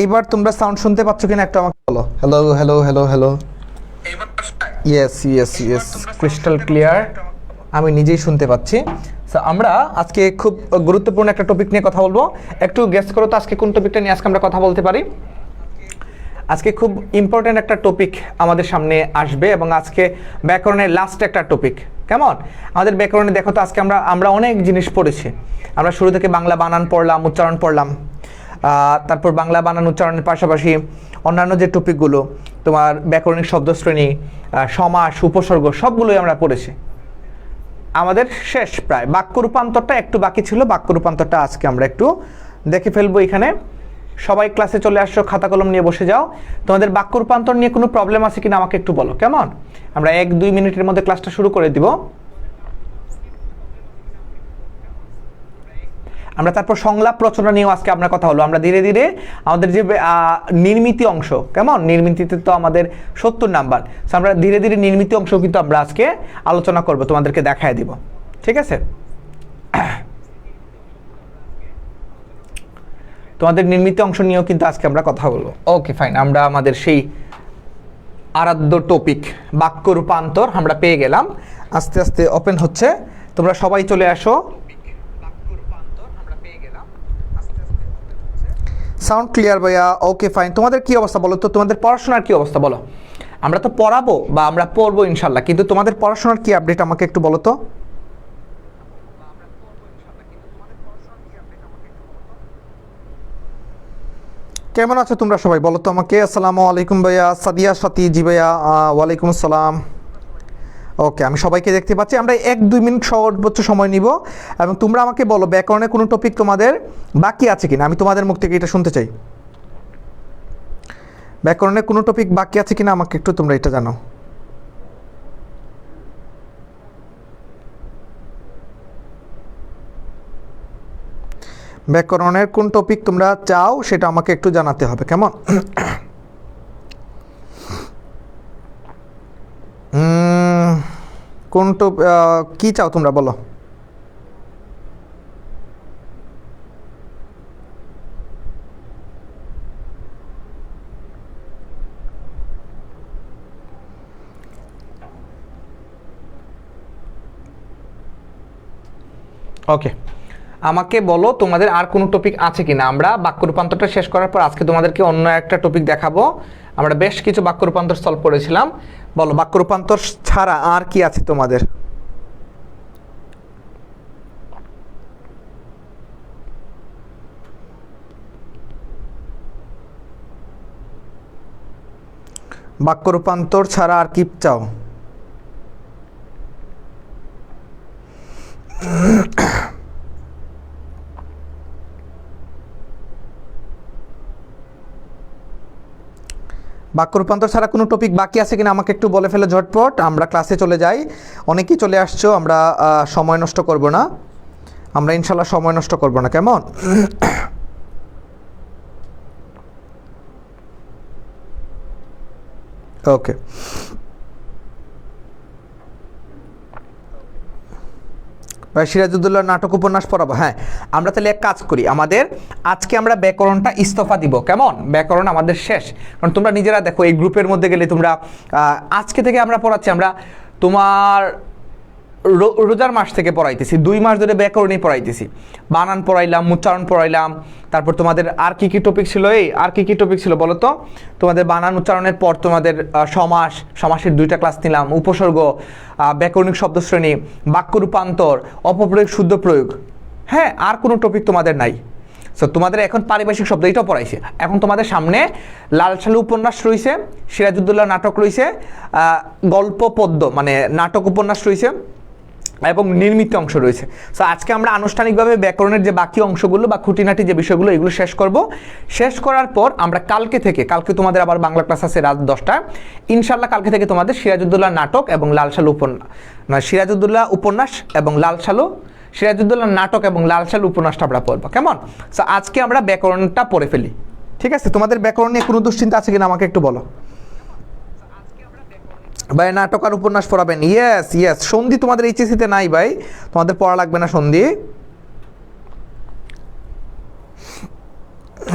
এইবার তোমরা সাউন্ড শুনতে পাচ্ছ কিনা একটু আমাকে বলো। Hello hello hello hello. Yes yes yes, crystal clear, আমি নিজেই শুনতে পাচ্ছি। সো আমরা আজকে খুব গুরুত্বপূর্ণ একটা টপিক নিয়ে কথা বলবো। একটু গেস করো তো আজকে কোন টপিকটা নিয়ে আজকে আমরা কথা বলতে পারি। আজকে খুব ইম্পর্ট্যান্ট একটা টপিক আমাদের সামনে আসবে এবং আজকে ব্যাকরণের লাস্ট একটা টপিক। কেমন? আমাদের ব্যাকরণে দেখো তো আজকে আমরা অনেক জিনিস পড়েছি। আমরা শুরু থেকে বাংলা বানান পড়লাম, উচ্চারণ পড়লাম, তারপর বাংলা বানান উচ্চারণের পাশাপাশি অন্যান্য যে টপিকগুলো তোমার ব্যাকরণিক শব্দশ্রেণী, সমাস, উপসর্গ সবগুলোই আমরা পড়েছি। আমাদের শেষ প্রায় বাক্য রূপান্তরটা একটু বাকি ছিল। বাক্য রূপান্তরটা আজকে আমরা একটু দেখে ফেলবো। এখানে সবাই ক্লাসে চলে আসছো, খাতা কলম নিয়ে বসে যাও। তোমাদের বাক্য রূপান্তর নিয়ে কোনো প্রবলেম আছে কিনা আমাকে একটু বলো। কেমন? আমরা 1-2 মিনিটের মধ্যে ক্লাসটা শুরু করে দিব। আমরা তারপর সংলাপ রচনা নিয়েও আজকে আমরা কথা হলো। আমরা ধীরে ধীরে আমাদের যে নির্মিতি অংশ, কেমন, নির্মিতিতে তো আমাদের 70 নাম্বার। আমরা ধীরে ধীরে নির্মিতি অংশ কিন্তু আমরা আজকে আলোচনা করব, তোমাদেরকে দেখায় দিব। ঠিক আছে? তোমাদের নির্মিত অংশ নিয়েও কিন্তু আজকে আমরা কথা বলবো। ওকে ফাইন, আমরা আমাদের সেই আরাধ্য টপিক বাক্য রূপান্তর আমরা পেয়ে গেলাম। আস্তে আস্তে ওপেন হচ্ছে, তোমরা সবাই চলে আসো। সাউন্ড ক্লিয়ার ভাইয়া? Okay fine. তোমাদের কি অবস্থা বলো তো? তোমাদের পড়াশোনার কি অবস্থা বলো? আমরা তো পড়াবো বা আমরা পড়বো ইনশাল্লাহ, কিন্তু তোমাদের পড়াশোনার কি আপডেট আমাকে একটু বলো তো। কেমন আছো তোমরা সবাই বলো তো আমাকে। আসসালামু আলাইকুম ভাইয়া। সাদিয়া সাথী, জি ভাইয়া, ওয়ালাইকুম আসসালাম। ওকে, আমি সবাইকে দেখতে পাচ্ছি। আমরা 1-2 মিনিট সর্বোচ্চ সময় নিব এবং তোমরা আমাকে বলো ব্যাকরণে কোনো টপিক তোমাদের বাকি আছে কিনা। আমি তোমাদের মুখ থেকে এটা শুনতে চাই। ব্যাকরণে কোনো টপিক বাকি আছে কিনা আমাকে একটু তোমরা এটা জানো। ব্যাকরণের কোন টপিক তোমরা চাও সেটা আমাকে একটু জানাতে হবে, কেমন? কোন কি চাও তোমরা বলো। ওকে, আমাকে বলো তোমাদের আর কোনো টপিক আছে কিনা। আমরা বাক্য রূপান্তরটা শেষ করার পর আজকে তোমাদেরকে অন্য একটা টপিক দেখাবো। আমরা বেশ কিছু বাক্য রূপান্তর সলভ করেছিলাম। বলো বাক্য রূপান্তর ছাড়া আর কি আছে তোমাদের। বাক্য রূপান্তর ছাড়া আর কি চাও? বাক্য রূপান্তর ছাড়া কোনো টপিক বাকি আছে কিনা আমাকে একটু বলে ফেলে ঝটপট, আমরা ক্লাসে চলে যাই। অনেকেই চলে আসছো, আমরা সময় নষ্ট করব না। আমরা ইনশাল্লাহ সময় নষ্ট করব না, কেমন? ওকে, সিরাজউদ্দৌলার নাটক উপন্যাস পড়াবো। হ্যাঁ, আমরা তাহলে এক কাজ করি, আমাদের আজকে আমরা ব্যাকরণটা ইস্তফা দিব, কেমন? ব্যাকরণ আমাদের শেষ। কারণ তোমরা নিজেরা দেখো এই গ্রুপের মধ্যে গেলে তোমরা আজকে থেকে আমরা পড়াচ্ছি, আমরা তোমার রোজার মাস থেকে পড়াইতেছি, 2 মাস ধরে ব্যাকরণই পড়াইতেছি। বানান পড়াইলাম, উচ্চারণ পড়াইলাম, তারপর তোমাদের আর কি কি টপিক ছিল। আর কি কি টপিক ছিল বলো তো? তোমাদের বানান উচ্চারণের পর তোমাদের সমাস, সমাসের 2টা ক্লাস নিলাম, উপসর্গ, ব্যাকরণিক শব্দশ্রেণী, বাক্য রূপান্তর, অপপ্রয়োগ, শুদ্ধ প্রয়োগ। হ্যাঁ, আর কোনো টপিক তোমাদের নাই। সো তোমাদের এখন পারিভাষিক শব্দ এটাও পড়াইছে। এখন তোমাদের সামনে লাল সালু উপন্যাস রয়েছে, সিরাজউদ্দৌলা নাটক রয়েছে, গল্প পদ্য মানে নাটক উপন্যাস রয়েছে এবং নির্মিত অংশ রয়েছে। সো আজকে আমরা আনুষ্ঠানিকভাবে ব্যাকরণের যে বাকি অংশগুলো বা খুঁটিনাটি যে বিষয়গুলো এগুলো শেষ করব। শেষ করার পর আমরা কালকে তোমাদের আবার বাংলা ক্লাস আছে রাত 10টায় ইনশাল্লাহ। কালকে থেকে তোমাদের সিরাজউদ্দৌলা নাটক এবং লাল সালু উপন্যাস, সিরাজউদ্দৌলা উপন্যাস এবং লাল সালু, সিরাজউদ্দৌলা নাটক এবং লাল সালু উপন্যাসটা আমরা পড়বো, কেমন? সো আজকে আমরা ব্যাকরণটা পড়ে ফেলি, ঠিক আছে? তোমাদের ব্যাকরণ নিয়ে কোনো দুশ্চিন্তা আছে কিনা আমাকে একটু বলো। ভাই নাটক আর উপন্যাস পড়াবেন? Yes yes. সন্ধি তোমাদের এইচএসসিতে নাই ভাই, তোমাদের পড়া লাগবে না সন্ধি। জি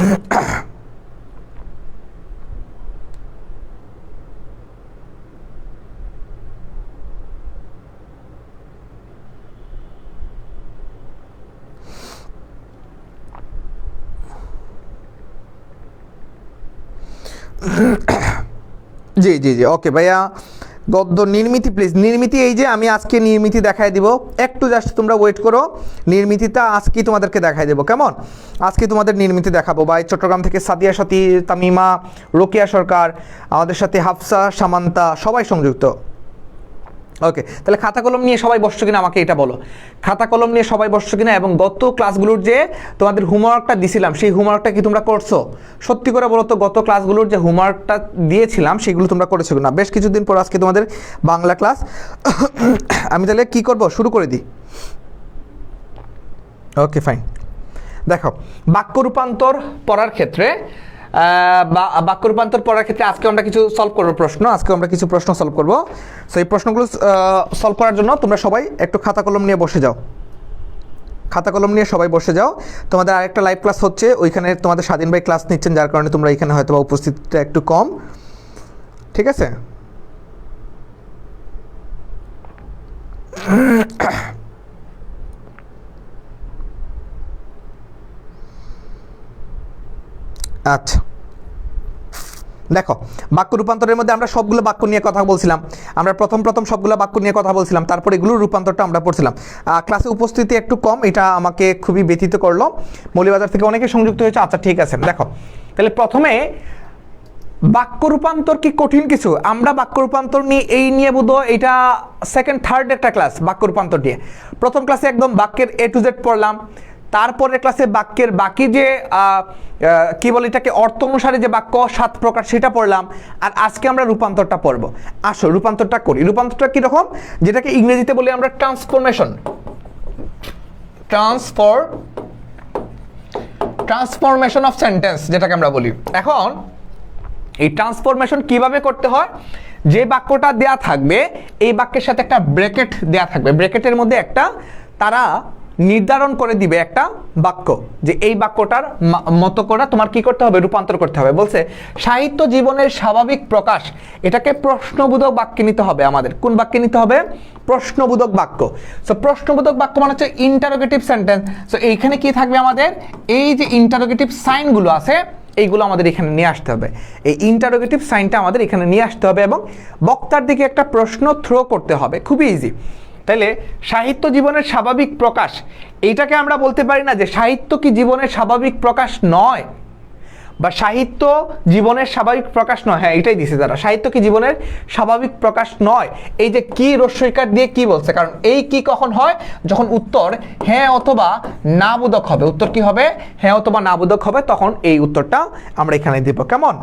জি জি, ওকে ভাইয়া। গদ্য নির্মিতি প্লিজ, নির্মিতি এই যে আমি আজকে নির্মিতি দেখাই দিব, একটু জাস্ট তোমরা ওয়েট করো, নির্মিতিটা আজকে তোমাদেরকে দেখাই দেবো, কেমন? আজকে তোমাদের নির্মিতি দেখাবো ভাই। চট্টগ্রাম থেকে সাদিয়া সাথী, তামিমা, রোকিয়া সরকার, আমাদের সাথে হাফসা, সামান্তা, সবাই সংযুক্ত। ওকে, তাহলে খাতা কলম নিয়ে সবাই বসছো কিনা আমাকে এটা বলো, খাতা কলম নিয়ে সবাই বসছো কিনা? এবং গত ক্লাসগুলোর যে তোমাদের হোমওয়ার্কটা দিছিলাম সেই হোমওয়ার্কটা কি তোমরা করছো? সত্যি করে বলো তো, গত ক্লাসগুলোর যে হোমওয়ার্কটা দিয়েছিলাম সেগুলো তোমরা করেছো কিনা? বেশ কিছুদিন পর আজকে তোমাদের বাংলা ক্লাস। আমি তাহলে কি করব, শুরু করে দিই। Okay fine. দেখো, বাক্য রূপান্তর পড়ার ক্ষেত্রে বাক্য রূপান্তর পড়ার ক্ষেত্রে আজকে আমরা কিছু সলভ করবো প্রশ্ন, আজকে আমরা কিছু প্রশ্ন সলভ করবো। সো এই প্রশ্নগুলো সলভ করার জন্য তোমরা সবাই একটু খাতা কলম নিয়ে বসে যাও, খাতা কলম নিয়ে সবাই বসে যাও। তোমাদের আরেকটা লাইভ ক্লাস হচ্ছে, ওইখানে তোমাদের স্বাধীন ভাই ক্লাস নিচ্ছেন, যার কারণে তোমরা এখানে হয়তো বা উপস্থিতিটা একটু কম, ঠিক আছে? আচ্ছা, দেখো, বাক্য রূপান্তরের মধ্যে আমরা সবগুলো বাক্য নিয়ে কথা বলছিলাম, আমরা প্রথম সবগুলো বাক্য নিয়ে কথা বলছিলাম, তারপর এগুলোর রূপান্তরটা আমরা পড়ছিলাম। ক্লাসে উপস্থিতি একটু কম, এটা আমাকে খুবই ব্যথিত করলো। মৌলভীবাজার থেকে অনেকে সংযুক্ত হয়েছে, আচ্ছা ঠিক আছে। দেখো, তাহলে প্রথমে বাক্য রূপান্তর কি কঠিন কিছু? আমরা বাক্য রূপান্তর নিয়ে বোধহয় এটা সেকেন্ড থার্ড একটা ক্লাস বাক্য রূপান্তর নিয়ে। প্রথম ক্লাসে একদম বাক্যের A to Z পড়লাম, তারপরের ক্লাসে বাক্যের বাকি যে কি বলে এটাকে, অর্থ অনুসারে যে বাক্য 7 প্রকার সেটা পড়লাম। আর আজকে আমরা রূপান্তরটা পড়বো। আসো রূপান্তরটা করি। রূপান্তরটা কীরকম, যেটাকে ইংরেজিতে বলি আমরা ট্রান্সফরমেশন, ট্রান্সফরমেশন অফ সেন্টেন্স যেটাকে আমরা বলি। এখন এই ট্রান্সফরমেশন কিভাবে করতে হয়, যে বাক্যটা দেয়া থাকবে এই বাক্যের সাথে একটা ব্র্যাকেট দেয়া থাকবে, ব্র্যাকেটের মধ্যে একটা তারা নির্ধারণ করে দিবে একটা বাক্য, যে এই বাক্যটার মতো করে তোমার কি করতে হবে, রূপান্তর করতে হবে। বলছে সাহিত্য জীবনের স্বাভাবিক প্রকাশ, এটাকে প্রশ্নবোধক বাক্যে নিতে হবে আমাদের। কোন বাক্যে নিতে হবে? প্রশ্নবোধক বাক্য। সো প্রশ্নবোধক বাক্য মানে হচ্ছে ইন্টারোগেটিভ সেন্টেন্স। সো এইখানে কি থাকবে আমাদের, এই যে ইন্টারোগেটিভ সাইনগুলো আছে এইগুলো আমাদের এখানে নিয়ে আসতে হবে, এই ইন্টারোগেটিভ সাইনটা আমাদের এখানে নিয়ে আসতে হবে এবং বক্তার দিকে একটা প্রশ্ন থ্রো করতে হবে, খুবই ইজি। তাহলে সাহিত্য জীবনের স্বাভাবিক প্রকাশ, এইটাকে আমরা বলতে পারি না যে সাহিত্য কি জীবনের স্বাভাবিক প্রকাশ নয়, বা সাহিত্য জীবনের স্বাভাবিক প্রকাশ নয়। হ্যাঁ, এটাই দিছে তারা, সাহিত্য কি জীবনের স্বাভাবিক প্রকাশ নয়। এই যে কি রস্যইকার দিয়ে কি বলছে, কারণ এই কি কখন হয়, যখন উত্তর হ্যাঁ অথবা না বোধক হবে। উত্তর কি হবে, হ্যাঁ অথবা না বোধক হবে, তখন এই উত্তরটা আমরা এখানে দিব। কেমন,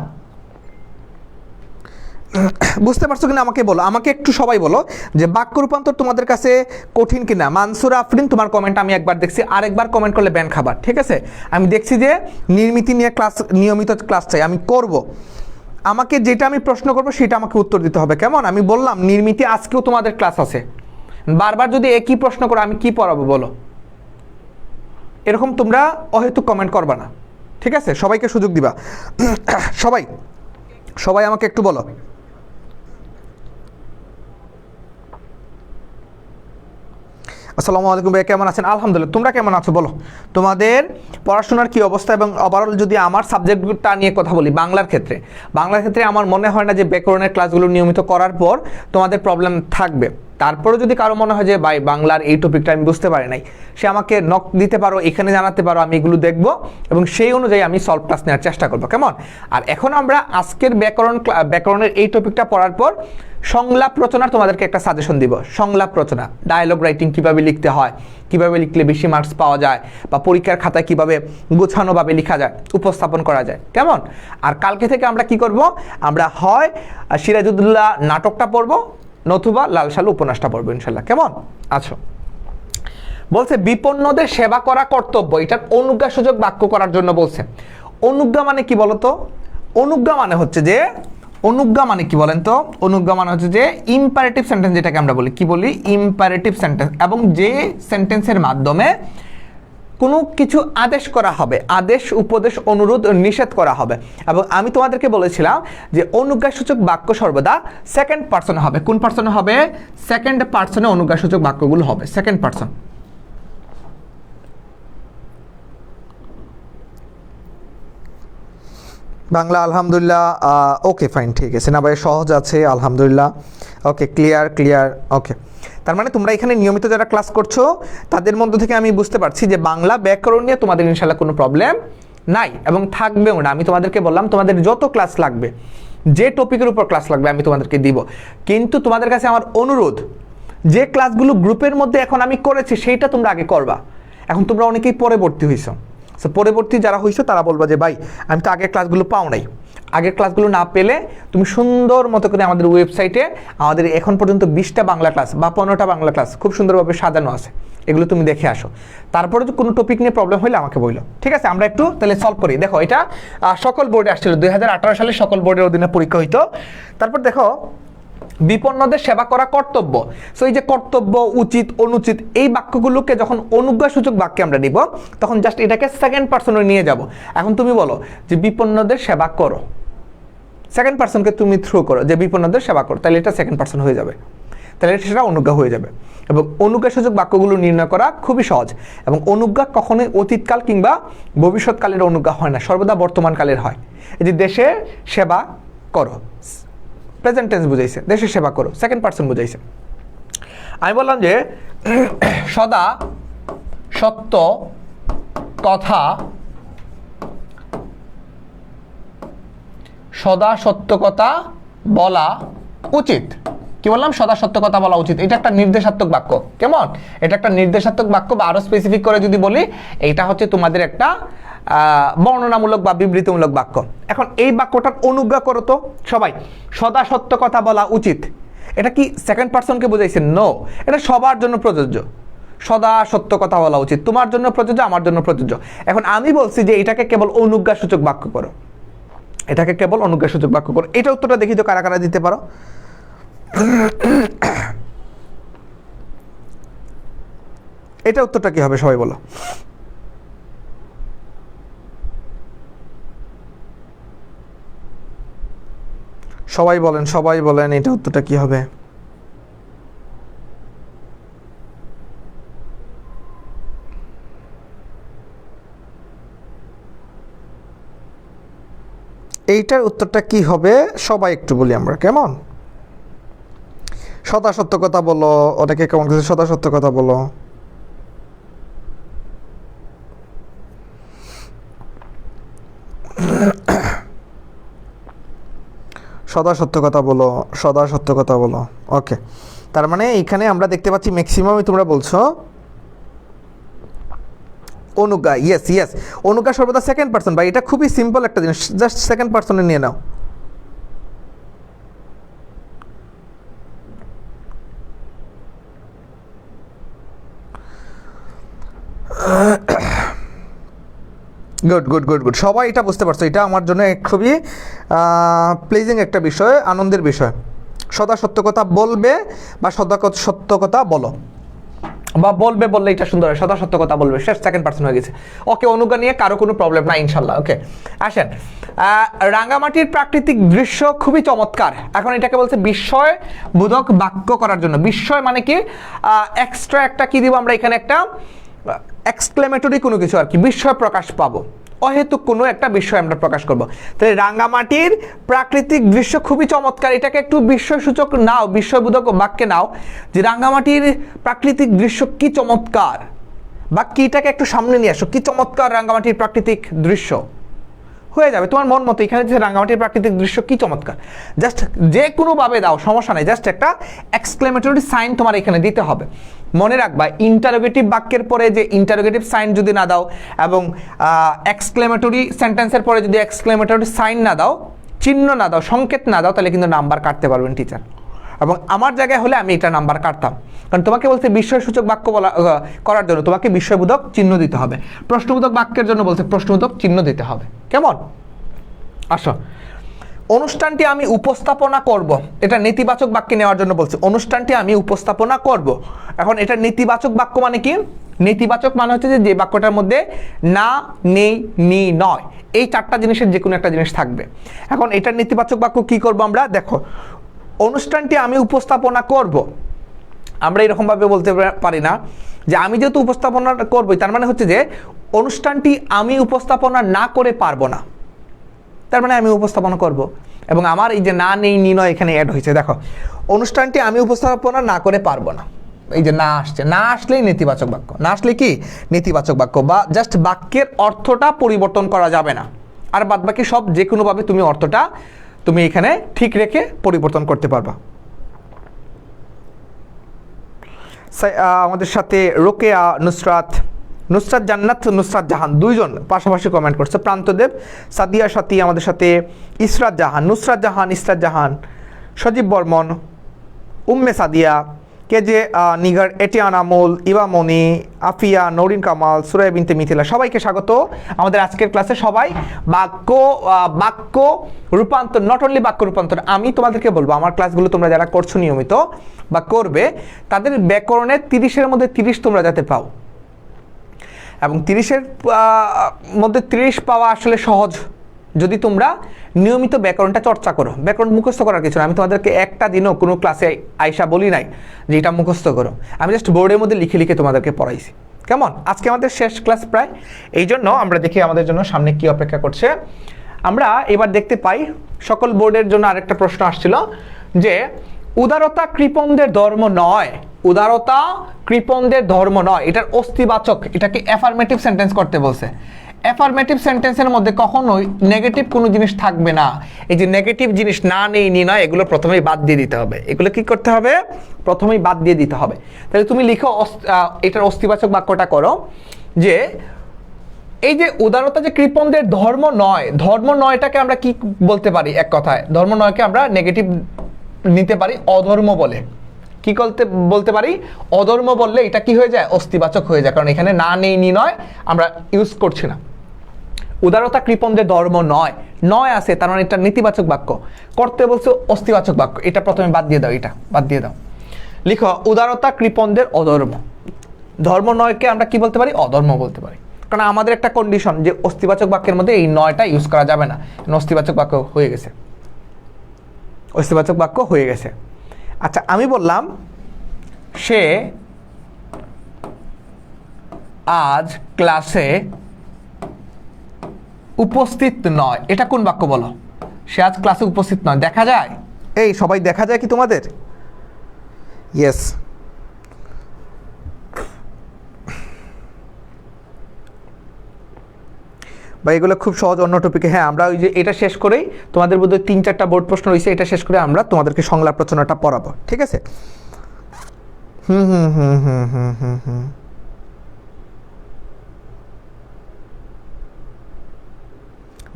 বুঝতে পারছো কিনা আমাকে বলো, আমাকে একটু সবাই বলো যে বাক্য রূপান্তর তোমাদের কাছে কঠিন কিনা। মানসুর আফরিন, তোমার কমেন্ট আমি একবার দেখছি, আরেকবার কমেন্ট করলে ব্যান খাবার, ঠিক আছে? আমি দেখছি যে নির্মিতি নিয়ে ক্লাস, নিয়মিত ক্লাস চাই, আমি করব। আমাকে যেটা আমি প্রশ্ন করব সেটা আমাকে উত্তর দিতে হবে, কেমন? আমি বললাম নির্মিতি আজকেও তোমাদের ক্লাস আছে, বারবার যদি একই প্রশ্ন করো আমি কি পড়াবো বলো? এরকম তোমরা অহেতুক কমেন্ট করবা না, ঠিক আছে? সবাইকে সুযোগ দিবা। সবাই আমাকে একটু বলো। আসসালামু আলাইকুম ভাই, কেমন আছেন? আলহামদুলিল্লাহ, তোমরা কেমন আছো বলো? তোমাদের পড়াশোনার কি অবস্থা? এবং ওভারঅল যদি আমার সাবজেক্টটা নিয়ে কথা বলি, বাংলার ক্ষেত্রে আমার মনে হয় না যে ব্যাকরণের ক্লাসগুলো নিয়মিত করার পর তোমাদের প্রবলেম থাকবে। তারপরে যদি কারো মনে হয় যে ভাই বাংলার এই টপিকটা আমি বুঝতে পারি নাই, সে আমাকে নক দিতে পারো, এখানে জানাতে পারো, আমি এগুলো দেখব এবং সেই অনুযায়ী আমি সলভ ক্লাস নেওয়ার চেষ্টা করবো, কেমন? আর এখন আমরা আজকের ব্যাকরণের এই টপিকটা পড়ার পর সংলাপ রচনার তোমাদেরকে একটা সাজেশন দিব। সংলাপ রচনা, ডায়ালগ রাইটিং কিভাবে লিখতে হয়, কিভাবে লিখলে বেশি মার্কস পাওয়া যায়, বা পরীক্ষার খাতায় কিভাবে গোছানোভাবে লেখা যায়, উপস্থাপন করা যায়, কেমন? আর কালকে থেকে আমরা কি করব, আমরা হয় সিরাজউদ্দৌলা নাটকটা পড়বো, নতুবা লাল সালু উপন্যাসটা পড়বো ইনশাল্লাহ, কেমন আছো? বলছে বিপন্নদের সেবা করা কর্তব্য, এটার অনুজ্ঞাসূচক বাক্য করার জন্য বলছে। অনুজ্ঞা মানে কি বলতো? অনুজ্ঞা মানে হচ্ছে যে, অনুজ্ঞা মানে কি বলেন তো? অনুজ্ঞা মানে হচ্ছে যে ইম্পারেটিভ সেন্টেন্স, যেটাকে আমরা বলি, কি বলি, ইম্পারেটিভ সেন্টেন্স, এবং যে সেন্টেন্সের মাধ্যমে কোনো কিছু আদেশ করা হবে, আদেশ উপদেশ অনুরোধ নিষেধ করা হবে। এবং আমি তোমাদেরকে বলেছিলাম যে অনুজ্ঞাসূচক বাক্য সর্বদা সেকেন্ড পার্সনে হবে। কোন পার্সনে হবে? সেকেন্ড পার্সনে অনুজ্ঞাসূচক বাক্যগুলো হবে, সেকেন্ড পার্সন। বাংলা আলহামদুলিল্লাহ, ওকে ফাইন, ঠিক আছে। না ভাই সহজ আছে আলহামদুলিল্লাহ, ওকে ক্লিয়ার, ওকে। তার মানে তোমরা এখানে নিয়মিত যারা ক্লাস করছো তাদের মধ্য থেকে আমি বুঝতে পারছি যে বাংলা ব্যাকরণ নিয়ে তোমাদের ইনশাল্লাহ কোনো প্রবলেম নাই এবং থাকবেও না। আমি তোমাদেরকে বললাম তোমাদের যত ক্লাস লাগবে, যে টপিকের উপর ক্লাস লাগবে আমি তোমাদেরকে দিব, কিন্তু তোমাদের কাছে আমার অনুরোধ, যে ক্লাসগুলো গ্রুপের মধ্যে এখন আমি করেছি সেইটা তোমরা আগে করবা। এখন তোমরা অনেকেই পরবর্তী হইছো, সো পরবর্তী যারা হইছো তারা বলবা যে ভাই আমি তো আগের ক্লাসগুলো পাও নাই। আগের ক্লাসগুলো না পেলে তুমি সুন্দর মতো করে আমাদের ওয়েবসাইটে আমাদের এখন পর্যন্ত 20টা বাংলা ক্লাস বা 15টা বাংলা ক্লাস খুব সুন্দরভাবে সাজানো আছে, এগুলো তুমি দেখে আসো। তারপরে যদি কোনো টপিক নিয়ে প্রবলেম হলে আমাকে বললো, ঠিক আছে? আমরা একটু তাহলে সলভ করি। দেখো এটা সকল বোর্ডে আসছিল, 2018 সালে সকল বোর্ডের অধীনে পরীক্ষা হইতো। তারপর দেখো বিপন্নদের সেবা করা কর্তব্য। সো এই যে কর্তব্য, উচিত, অনুচিত, এই বাক্যগুলোকে যখন অনুজ্ঞাসূচক বাক্যে আমরা নিব তখন জাস্ট এটাকে সেকেন্ড পার্সনে নিয়ে যাব। এখন তুমি বলো যে বিপন্নদের সেবা করো, সেকেন্ড পার্সনকে তুমি থ্রু করো যে বিপন্নদের সেবা করো, তাহলে এটা সেকেন্ড পার্সন হয়ে যাবে, তাহলে সেটা অনুজ্ঞা হয়ে যাবে। এবং অনুজ্ঞাসূচক বাক্যগুলো নির্ণয় করা খুবই সহজ। এবং অনুজ্ঞা কখনোই অতীতকাল কিংবা ভবিষ্যৎকালের অনুজ্ঞা হয় না, সর্বদা বর্তমানকালের হয়। এই যে দেশে সেবা করো, প্রেজেন্ট টেন্স বুঝাইছে, দেশের সেবা করো, সেকেন্ড পার্সন বুঝাইছে। আমি বললাম যে সদা সত্য কথা, সদা সত্য কথা বলা উচিত। কি বললাম? সদা সত্য কথা বলা উচিত। এটা একটা নির্দেশাত্মক বাক্য। কেমন? এটা একটা নির্দেশাত্মক বাক্য, বা আরো স্পেসিফিক করে যদি বলি এইটা হচ্ছে তোমাদের একটা বর্ণনামূলক বা বিবৃতিমূলক বাক্য। এখন এই বাক্যটার অনুজ্ঞা করো তো সবাই, সদা সত্য কথা বলা উচিত। এটা কি সেকেন্ড পার্সনকে বোঝাইছে? নো, এটা সবার জন্য প্রযোজ্য। সদা সত্য কথা বলা উচিত তোমার জন্য প্রযোজ্য, আমার জন্য প্রযোজ্য। এখন আমি বলছি যে এটাকে কেবল অনুজ্ঞাসূচক বাক্য করো, এটাকে কেবল অনুজ্ঞাসূচক বাক্য করো। এটা উত্তরটা দেখি তো কারা কারা দিতে পারো। এটা উত্তরটা কি হবে সবাই বলো। সবাই বলেন এটা উত্তরটা কি হবে। এইটার উত্তরটা কি হবে সবাই একটু বলি আমরা, কেমন? সদা সত্য কথা বলো, ওটাকে কেমন কিছু সদা সত্য কথা বলো। সদা সত্য কথা বলো, সদা সত্য কথা বলো, ওকে। তার মানে এইখানে আমরা দেখতে পাচ্ছি ম্যাক্সিমামই তোমরা বলছো অনুজ্ঞা। ইয়েস, অনুজ্ঞা সর্বদা সেকেন্ড পার্সন। ভাই এটা খুবই সিম্পল একটা জিনিস, জাস্ট সেকেন্ড পার্সনে নিয়ে নাও। গুড, সবাই এটা বুঝতে পারছো। এটা আমার জন্য খুবই প্লেজিং একটা বিষয়, আনন্দের বিষয়। সদা সত্য কথা বলবে বা সদা সত্য কথা বলো, বা বলবে, বললে এটা সুন্দর হয়। সদা সত্য কথা বলবে, শেষ সেকেন্ড পার্সন হয়ে গেছে। ওকে, অনুজ্ঞা নিয়ে কারো কোনো প্রবলেম না ইনশাল্লাহ। ওকে, আসেন। রাঙ্গামাটির প্রাকৃতিক দৃশ্য খুবই চমৎকার। এখন এটাকে বলছে বিস্ময় বোধক বাক্য করার জন্য। বিস্ময় মানে কি? এক্সট্রা একটা কি দিব আমরা এখানে, একটা এক্সক্লেমেটরি কোনো কিছু আর কি, বিস্ময় প্রকাশ পাবো, অহেতুক কোনো একটা বিস্ময় আমরা প্রকাশ করব। তাহলে রাঙ্গামাটির প্রাকৃতিক দৃশ্য খুবই চমৎকার, এটাকে একটু বিস্ময়সূচক নাও, বিস্ময়বোধক বাক্যে নাও যে রাঙ্গামাটির প্রাকৃতিক দৃশ্য কি চমৎকার, বা কিটাকে একটু সামনে নিয়ে আসো, কি চমৎকার রাঙ্গামাটির প্রাকৃতিক দৃশ্য হয়ে যাবে তোমার মন মতো। এখানে যে রাঙ্গামাটির প্রাকৃতিক দৃশ্য কি চমৎকার, জাস্ট যে কোনোভাবে দাও, সমস্যা নেই, জাস্ট একটা এক্সক্লেমেটরি সাইন তোমার এখানে দিতে হবে। মনে রাখবা ইন্টারোগেটিভ বাক্যের পরে যে ইন্টারোগেটিভ সাইন যদি না দাও, এবং এক্সক্লেমেটরি সেন্টেন্সের পরে যদি এক্সক্লেমেটরি সাইন না দাও, চিহ্ন না দাও, সংকেত না দাও, তাহলে কিন্তু নাম্বার কাটতে পারবেন টিচার। এবং আমার জায়গায় হলে আমি এটা নাম্বার কাটতাম, কারণ তোমাকে বলছে বিস্ময়সূচক বাক্য বলা করার জন্য তোমাকে বিস্ময়বোধক চিহ্ন দিতে হবে। প্রশ্নবোধক বাক্যের জন্য বলছে প্রশ্নবোধক চিহ্ন দিতে হবে। কেমন? আসো, অনুষ্ঠানটি আমি উপস্থাপনা করব, এটা নেতিবাচক বাক্যে নেওয়ার জন্য বলছে। অনুষ্ঠানটি আমি উপস্থাপনা করব। এখন এটা নেতিবাচক বাক্য মানে কি? নেতিবাচক মানে হচ্ছে যে বাক্যটার মধ্যে না, নেই, নি, নয়, এই 4টা জিনিসের যে কোনো একটা জিনিস থাকবে। এখন এটার নেতিবাচক বাক্য কি করব আমরা? দেখো, অনুষ্ঠানটি আমি উপস্থাপনা করব, আমরা এরকমভাবে বলতে পারি না যে আমি যেহেতু উপস্থাপনা করবই, তার মানে হচ্ছে যে অনুষ্ঠানটি আমি উপস্থাপনা না করে পারবো না, তার মানে আমি উপস্থাপনা করব। এবং আমার এই যে না, নেই, নি, নয় এখানে অ্যাড হয়েছে। দেখো, অনুষ্ঠানটি আমি উপস্থাপনা না করে পারবো না, এই যে না আসছে, না আসলেই নেতিবাচক বাক্য, না আসলে কি নেতিবাচক বাক্য, বা জাস্ট বাক্যের অর্থটা পরিবর্তন করা যাবে না, আর বাদ বাকি সব যে কোনোভাবে তুমি অর্থটা তুমি এখানে ঠিক রেখে পরিবর্তন করতে পারবা। আমাদের সাথে রোকেয়া, নুসরাত জান্নাত, নুসরাত জাহান, দুইজন পাশাপাশি কমেন্ট করছে। প্রান্তদেব, সাদিয়া সাথী, আমাদের সাথে ইসরাত জাহান, নুসরাত জাহান, ইসরাত জাহান, সজীব বর্মন, উম্মে সাদিয়া, কেজে নিগার, এটিয়ান আমল, ইবামনি, আফিয়া, নৌরিন কামাল, সুরাইয়া বিনতে মিথিলা, সবাইকে স্বাগত আমাদের আজকের ক্লাসে। সবাই বাক্য রূপান্তর, নট অনলি বাক্য রূপান্তর, আমি তোমাদেরকে বলবো আমার ক্লাসগুলো তোমরা যারা করছো নিয়মিত বা করবে, তাদের ব্যাকরণের 30-এর মধ্যে 30 তোমরা যাতে পাও, এবং 30-এর মধ্যে 30 পাওয়া আসলে সহজ যদি তোমরা নিয়মিত ব্যাকরণটা চর্চা করো। ব্যাকরণ মুখস্থ করার কিছু না, আমি তোমাদেরকে একটা দিনও কোনো ক্লাসে আইসা বলি নাই যে এটা মুখস্থ করো, আমি জাস্ট বোর্ডের মধ্যে লিখে লিখে তোমাদেরকে পড়াইছি। কেমন? আজকে আমাদের শেষ ক্লাস প্রায়, এই জন্য আমরা দেখি আমাদের জন্য সামনে কি অপেক্ষা করছে। আমরা এবার দেখতে পাই সকল বোর্ডের জন্য আরেকটা প্রশ্ন আসছিল যে উদারতা কৃপণদের ধর্ম নয়, উদারতা কৃপণদের ধর্ম নয়, এটার অস্তিবাচক, এটাকে অ্যাফার্মেটিভ সেন্টেন্স করতে বলছে। অ্যাফার্মেটিভ সেন্টেন্সের মধ্যে কখনোই নেগেটিভ কোনো জিনিস থাকবে না। এই যে নেগেটিভ জিনিস না, নেই, নি, নয়, এগুলো প্রথমেই বাদ দিয়ে দিতে হবে। এগুলো কি করতে হবে? প্রথমেই বাদ দিয়ে দিতে হবে। তাহলে তুমি লিখো, এটার অস্তিবাচক বাক্যটা করো যে এই যে উদারতা যে কৃপণদের ধর্ম নয়, ধর্ম নয়টাকে আমরা কি বলতে পারি? এক কথায় ধর্ম নয়কে আমরা নেগেটিভ নিতে পারি অধর্ম বলে। কি বলতে পারি? অধর্ম বললে এটা কি হয়ে যায়? অস্তিবাচক হয়ে যায়, কারণ এখানে না, নেই, নি, নয় আমরা ইউজ করছি না। উদারতা কৃপণদের ধর্ম নয়, নয় আছে, তার মানে এটা নেতিবাচক বাক্য। করতে বলছে অস্তিবাচক বাক্য, এটা প্রথমে বাদ দিয়ে দাও, এটা বাদ দিয়ে দাও। লিখো উদারতা কৃপণদের অধর্ম, ধর্ম নয়কে আমরা কি বলতে পারি? অধর্ম বলতে পারি, কারণ আমাদের একটা কন্ডিশন যে অস্তিবাচক বাক্যের মধ্যে এই নয়টা ইউজ করা যাবে না, অস্তিবাচক বাক্য হয়ে গেছে, অস্তিবাচক বাক্য হয়ে গেছে। আচ্ছা, আমি বললাম সে আজ ক্লাসে উপস্থিত নয়, এটা কোন বাক্য বলো? সে আজ ক্লাসে উপস্থিত নয়, দেখা যায়? এই সবাই দেখা যায় কি তোমাদের? ইয়েস। বা এগুলো খুব সহজ, অন্য টপিকে। হ্যাঁ, আমরা ওই যে এটা শেষ করেই তোমাদের মধ্যে 3-4টা বোর্ড প্রশ্ন রয়েছে, এটা শেষ করে আমরা তোমাদেরকে সংলাপ রচনাটা পড়াবো, ঠিক আছে?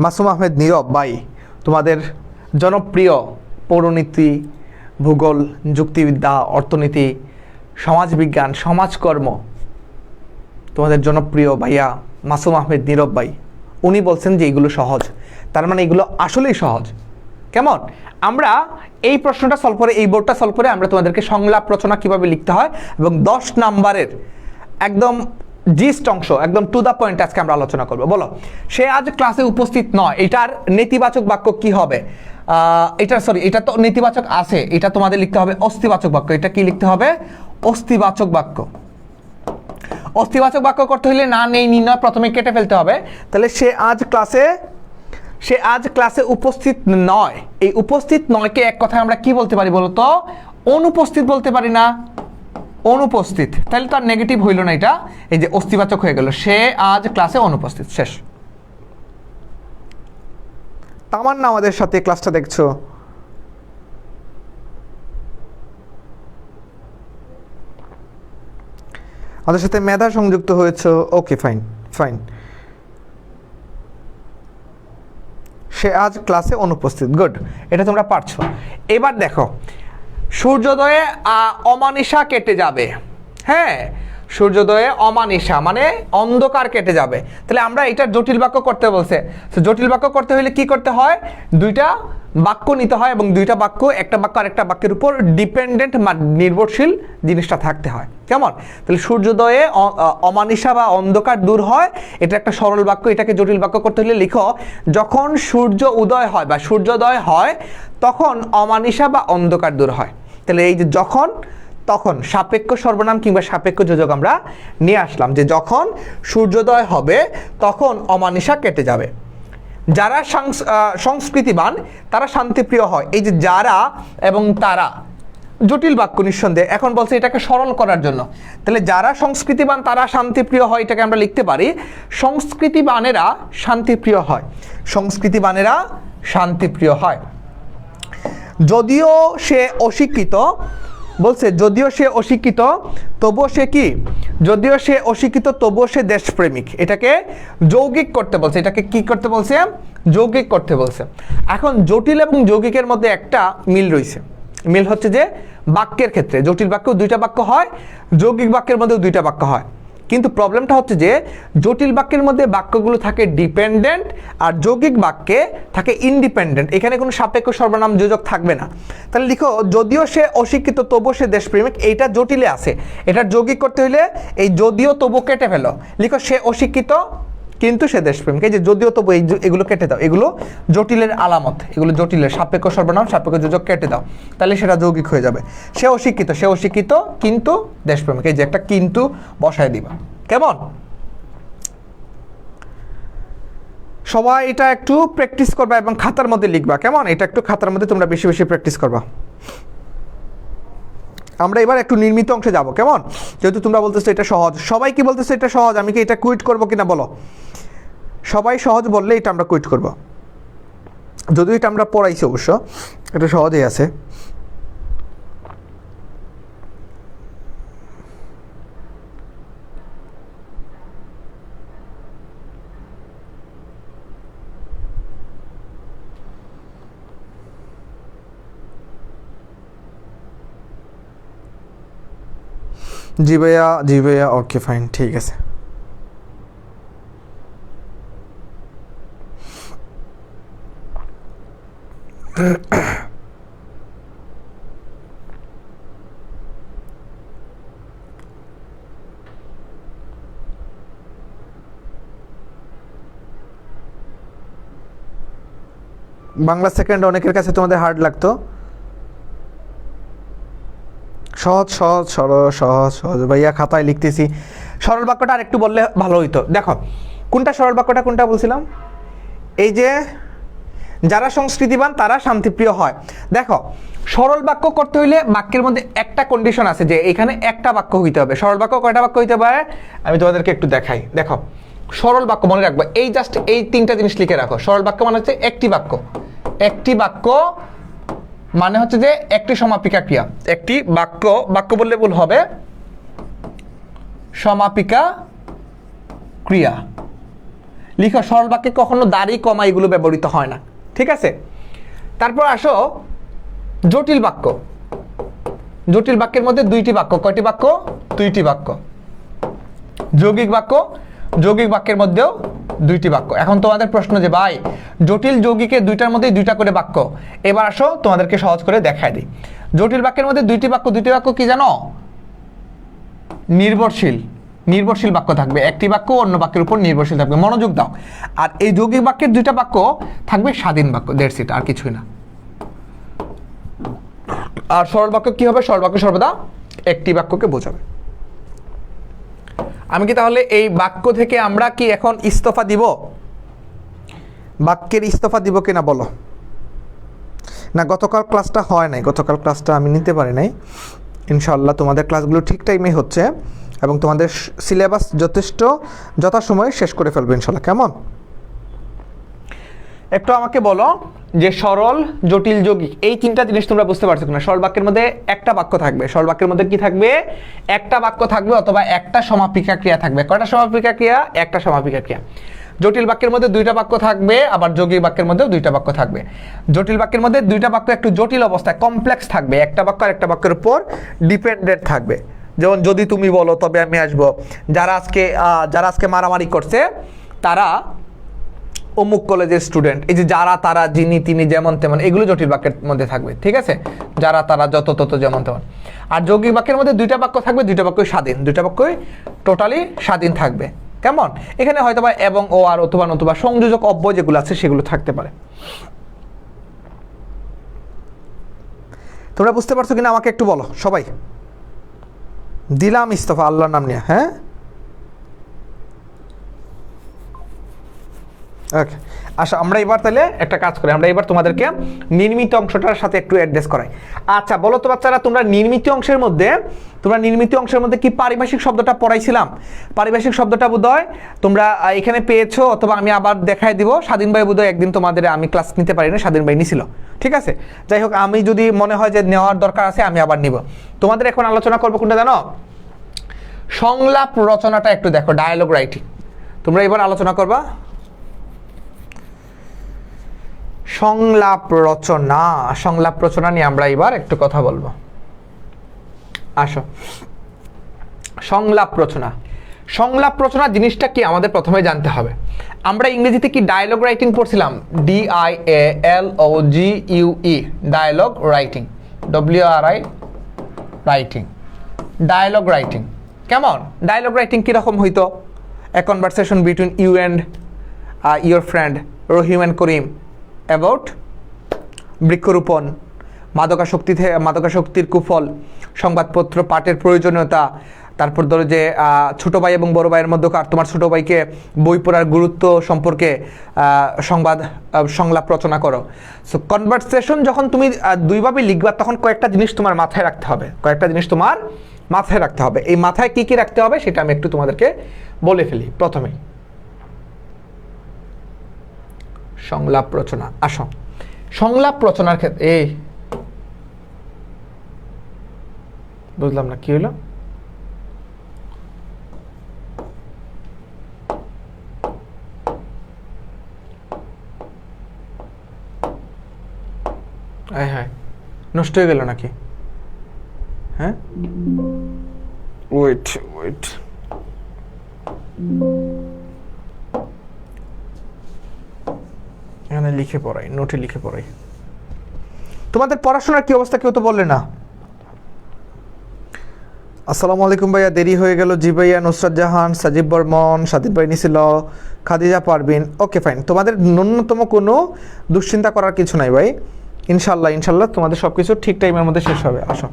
মাসুম আহমেদ নীরব ভাই, তোমাদের জনপ্রিয় পৌরনীতি, ভূগোল, যুক্তিবিদ্যা, অর্থনীতি, সমাজবিজ্ঞান, সমাজকর্ম, তোমাদের জনপ্রিয় ভাইয়া মাসুম আহমেদ নীরব ভাই, উনি বলছেন যে এইগুলো সহজ, তার মানে এগুলো আসলেই সহজ। কেমন? আমরা এই প্রশ্নটা সলভ করে, এই বোর্ডটা সলভ করে আমরা তোমাদেরকে সংলাপ রচনা কিভাবে লিখতে হয় এবং 10 নাম্বারের একদম জিস্ট অংশ, একদম টু দ্য পয়েন্ট আজকে আমরা আলোচনা করবো। বলো, সে আজ ক্লাসে উপস্থিত নয়, এটার নেতিবাচক বাক্য কি হবে? এটা তো নেতিবাচক আছে, এটা তোমাদের লিখতে হবে অস্তিবাচক বাক্য। এটা কি লিখতে হবে? অস্তিবাচক বাক্য। অস্তিবাচক বাক্য করতে হলে না, নেই, নি, নয় প্রথমে কেটে ফেলতে হবে। তাহলে সে আজ ক্লাসে উপস্থিত নয়, এই উপস্থিত নয়কে এক কথায় আমরা কি বলতে পারি বলো তো? অনুপস্থিত বলতে পারি না? অনুপস্থিত। তাহলে তো আর নেগেটিভ হইল না, এটা এই যে অস্তিবাচক হয়ে গেল, সে আজ ক্লাসে অনুপস্থিত। শেষ। তামান্না আমাদের সাথে ক্লাসটা দেখছো, আমাদের সাথে মেধা সংযুক্ত হয়েছে, ওকে ফাইন ফাইন। সে আজ ক্লাসে অনুপস্থিত, গুড, এটা তোমরা পারছো। এবার দেখো, সূর্যোদয়ে অমানিশা কেটে যাবে। হ্যাঁ, সূর্যোদয়ে অমানিশা মানে অন্ধকার কেটে যাবে। তাহলে আমরা এটা জটিল বাক্য করতে বলছে, জটিল বাক্য করতে হলে কি করতে হয়? দুইটা বাক্য নিতে হয় এবং দুইটা বাক্য, একটা বাক্য আরেকটা বাক্যের উপর ডিপেন্ডেন্ট বা নির্ভরশীল জিনিসটা থাকতে হয়। কেমন? তাহলে সূর্যোদয়ে অমানিসা বা অন্ধকার দূর হয়, এটা একটা সরল বাক্য। এটাকে জটিল বাক্য করতে হলে লিখো, যখন সূর্য উদয় হয় বা সূর্যোদয় হয় তখন অমানিসা বা অন্ধকার দূর হয়। তাহলে এই যে যখন, তখন সাপেক্ষ সর্বনাম কিংবা সাপেক্ষ যোজক আমরা নিয়ে আসলাম, যে যখন সূর্যোদয় হবে তখন অমানিসা কেটে যাবে। যারা সংস্কৃতিবান তারা শান্তিপ্রিয় হয়। এই যে যারা এবং তারা জটিল বাক্য নিঃসন্দেহে। এখন বলছে এটাকে সরল করার জন্য, তাহলে যারা সংস্কৃতিবান তারা শান্তিপ্রিয় হয়, এটাকে আমরা লিখতে পারি সংস্কৃতিবানেরা শান্তিপ্রিয় হয়। সংস্কৃতিবানেরা শান্তিপ্রিয় হয়। যদিও সে অশিক্ষিত, বলছে যদিও সে অশিক্ষিত তবুও সে কি, যদিও সে অশিক্ষিত তবুও সে দেশপ্রেমিক। এটাকে যৌগিক করতে বলছে। এটাকে কি করতে বলছে? যৌগিক করতে বলছে। এখন জটিল এবং যৌগিকের মধ্যে একটা মিল রয়েছে। মিল হচ্ছে যে বাক্যের ক্ষেত্রে জটিল বাক্য দুইটা বাক্য হয়, যৌগিক বাক্যের মধ্যেও দুইটা বাক্য হয়। কিন্তু প্রবলেমটা হচ্ছে যে জটিল বাক্যের মধ্যে বাক্যগুলো থাকে ডিপেন্ডেন্ট আর যৌগিক বাক্যে থাকে ইন্ডিপেন্ডেন্ট। এখানে কোনো সাপেক্ষ সর্বনাম যোজক থাকবে না। তাহলে লিখো, যদিও সে অশিক্ষিত তবুও সে দেশপ্রেমিক। এইটা জটিলে আছে, এটা যৌগিক করতে হলে এই যদিও তবু কেটে ফেলো। লিখো, সে অশিক্ষিত কিন্তু সে দেশপ্রেমিক। এই যে যদিও তবু এগুলো কেটে দাও, এগুলো জটিলের আলামত, এগুলো জটিলের সাপেক্ষ সর্বনাম সাপেক্ষ যোজক কেটে দাও, তাহলে সেটা যৌগিক হয়ে যাবে। সে অশিক্ষিত, সে অশিক্ষিত কিন্তু দেশপ্রেমিক, এই যে একটা কিন্তু বসায় দিবা। কেমন? সবাই এটা একটু প্র্যাকটিস করবা এবং খাতার মধ্যে লিখবা। কেমন? এটা একটু খাতার মধ্যে তোমরা বেশি বেশি প্র্যাকটিস করবা। আমরা এবার একটু নির্মিত অংশে যাব। কেমন? যেহেতু তোমরা বলতেছো এটা সহজ, সবাই কি বলতেছো এটা সহজ, আমি কি এটা কুইট করবো কিনা বলো? সবাই সহজ বললে এটা আমরা কুইট করব। যদিও এটা আমরা পড়াইছি অবশ্য, এটা সহজেই আছে। জি ভাইয়া, জি ভাইয়া, ওকে ফাইন, ঠিক আছে। বাংলা সেকেন্ড অনেকের কাছে তোমাদের হার্ড লাগতো। সহজ সহজ সরল, সহজ সহজ ভাইয়া, খাতায় লিখতেছি। সরল বাক্যটা আর একটু বললে ভালো হইতো। দেখো কোনটা সরল বাক্যটা, কোনটা বলছিলাম? এই যে যারা সংস্কৃতিবান তারা শান্তিপ্রিয় হয়। দেখো সরল বাক্য করতে হইলে বাক্যের মধ্যে একটা কন্ডিশন আছে, যে এখানে একটা বাক্য হইতে হবে। সরল বাক্য কয়টা বাক্য হইতে পারে আমি তোমাদেরকে একটু দেখাই। দেখো সরল বাক্য মনে রাখবো, এই জাস্ট এই তিনটা জিনিস লিখে রাখো। সরল বাক্য মানে হচ্ছে একটি বাক্য, একটি বাক্য মানে হচ্ছে যে একটি সমাপিকা ক্রিয়া। একটি বাক্য, বাক্য বললে ভুল হবে, সমাপিকা ক্রিয়া। লিখো, সরল বাক্যে কখনো দাড়ি কমা এগুলো ব্যবহৃত হয় না, ঠিক আছে? তারপর আসো জটিল বাক্য। জটিল বাক্যের মধ্যে দুইটি বাক্য, কয়টি বাক্য? দুইটি বাক্য। যৌগিক বাক্য, যৌগিক বাক্যের মধ্যেও দুইটি বাক্য। এখন তোমাদের প্রশ্ন যে ভাই জটিল যৌগিকের দুইটার মধ্যেই দুইটা করে বাক্য, এবার আসো তোমাদেরকে সহজ করে দেখায় দিই। জটিল বাক্যের মধ্যে দুইটি বাক্য, দুইটি বাক্য কি জানো? নির্ভরশীল, নির্ভরশীল বাক্য থাকবে। একটি বাক্য অন্য বাক্যের উপর নির্ভরশীল থাকবে, মনোযোগ দাও। আর এই যৌগিক বাক্যের দুইটা বাক্য থাকবে স্বাধীন বাক্য, দ্যাটস ইট, আর কিছুই না। আর সরল বাক্য কি হবে? সরল বাক্য সর্বদা একটি বাক্যকে বোঝাবে। আমি কি তাহলে এই বাক্য থেকে আমরা কি এখন ইস্তফা দিব? বাক্যের ইস্তফা দিব কিনা বলো? না, গতকাল ক্লাসটা হয় নাই, গতকাল ক্লাসটা আমি নিতে পারি নাই। ইনশাআল্লাহ তোমাদের ক্লাসগুলো ঠিক টাইমে হচ্ছে এবং তোমাদের সিলেবাস যথেষ্ট যথাসময়ে শেষ করে ফেলবে ইনশাআল্লাহ। কেমন? একটু আমাকে বলো যে সরল, জটিল, যৌগিক এই তিনটা জিনিস তোমরা বুঝতে পারছো কিনা? সরল বাক্যের মধ্যে একটা বাক্য থাকবে, সরল বাক্যের মধ্যে কি থাকবে? একটা বাক্য থাকবে অথবা একটা সমাপিকা ক্রিয়া থাকবে। কয়টা সমাপিকা ক্রিয়া? একটা সমাপিকা ক্রিয়া। জটিল বাক্যের মধ্যে দুইটা বাক্য থাকবে, আবার যৌগিক বাক্যের মধ্যেও দুইটা বাক্য থাকবে। জটিল বাক্যের মধ্যে দুইটা বাক্য একটু জটিল অবস্থায় কমপ্লেক্স থাকবে, একটা বাক্য আর একটা বাক্যের উপর ডিপেন্ডেন্ট থাকবে। যেমন যদি তুমি বলো তবে আমি আসবো। যারা আজকে মারামারি করছে তারা অমুক কলেজের স্টুডেন্ট, এই যে যারা তারা, যিনি তিনি, যেমন তেমন, এগুলো জটিল বাক্যের মধ্যে থাকবে, ঠিক আছে? যারা তারা, যত তত, যেমন তেমন। আর যৌগিক বাক্যের মধ্যে দুইটা বাক্য থাকবে, দুইটা বাক্যই স্বাধীন, দুইটা বাক্যই টোটালি স্বাধীন থাকবে। কেমন? এখানে হয়তো বা এবং, ও, আর, অথবা, নতুবা সংযোজক অব্যয় যেগুলো আছে সেগুলো থাকতে পারে। তোমরা বুঝতে পারছো কিনা আমাকে একটু বলো সবাই। দিলাম ইস্তফা আল্লাহর নাম নিয়ে, হ্যাঁ? ওকে, আচ্ছা আমরা এবার তাহলে একটা কাজ করি, আমরা এবার তোমাদেরকে নির্মিত অংশটার সাথে একটু অ্যাড্রেস করাই। আচ্ছা বলো তো বাচ্চারা, তোমরা নির্মিত অংশের মধ্যে কি পারিভাষিক শব্দটা পড়াইছিলাম? পারিভাষিক শব্দটা বোধহয় তোমরা এখানে পেয়েছো, অথবা আমি আবার দেখাই দিব। স্বাধীন ভাই বোধহয় একদিন তোমাদের, আমি ক্লাস নিতে পারি না, স্বাধীন ভাই নিছিল, ঠিক আছে? যাই হোক, আমি যদি মনে হয় যে নেওয়ার দরকার আছে আমি আবার নিব। তোমাদের এখন আলোচনা করবো কোনটা জানো? সংলাপ রচনাটা একটু দেখো, ডায়ালগ রাইটিং তোমরা এবার আলোচনা করবা। সংলাপ রচনা নিয়ে আমরা এবার একটু কথা বলবো। আসো, সংলাপ রচনা জিনিসটা কি আমাদের প্রথমে জানতে হবে। আমরা ইংরেজিতে কি ডায়ালগ রাইটিং পড়ছিলাম? DIALOGUE, dialogue writing, WRI writing, dialogue writing. কেমন? ডায়ালগ রাইটিং কিরকম হইতো? A conversation between you and your friend Rahim and Karim about বৃক্ষরোপণ, মাদকাসক্তির কুফল, সংবাদপত্র পাঠের প্রয়োজনীয়তা, তারপর ধরো যে ছোটো ভাই এবং বড় ভাইয়ের মধ্যে তোমার ছোটো ভাইকে বই পড়ার গুরুত্ব সম্পর্কে সংলাপ রচনা করো। সো কনভারসেশন যখন তুমি দুইভাবে লিখবা তখন কয়েকটা জিনিস তোমার মাথায় রাখতে হবে। এই মাথায় কি কি রাখতে হবে সেটা আমি একটু তোমাদেরকে বলে ফেলি প্রথমেই। সংলাপ রচনা, আসো সংলাপ রচনার ক্ষেত্রে বুঝলাম না কি হলো। হ্যাঁ, নষ্ট হয়ে গেল নাকি? হ্যাঁ, ওয়েট এখানে লিখে পড়াই, নোটে লিখে পড়াই। তোমাদের পড়াশোনার কি অবস্থা কেউ তো বললে না। আসসালামু আলাইকুম ভাইয়া, দেরি হয়ে গেল। জি ভাইয়া, নুসরাত জাহান, সাজিব বর্মন, সাদিদ ভাই নিছিল, খাদিজা পারবিন। ওকে ফাইন, তোমাদের ন্যূনতম কোনো দুশ্চিন্তা করার কিছু নাই ভাই। ইনশাল্লাহ তোমাদের সব কিছু ঠিক টাইমের মধ্যে শেষ হবে। আসো,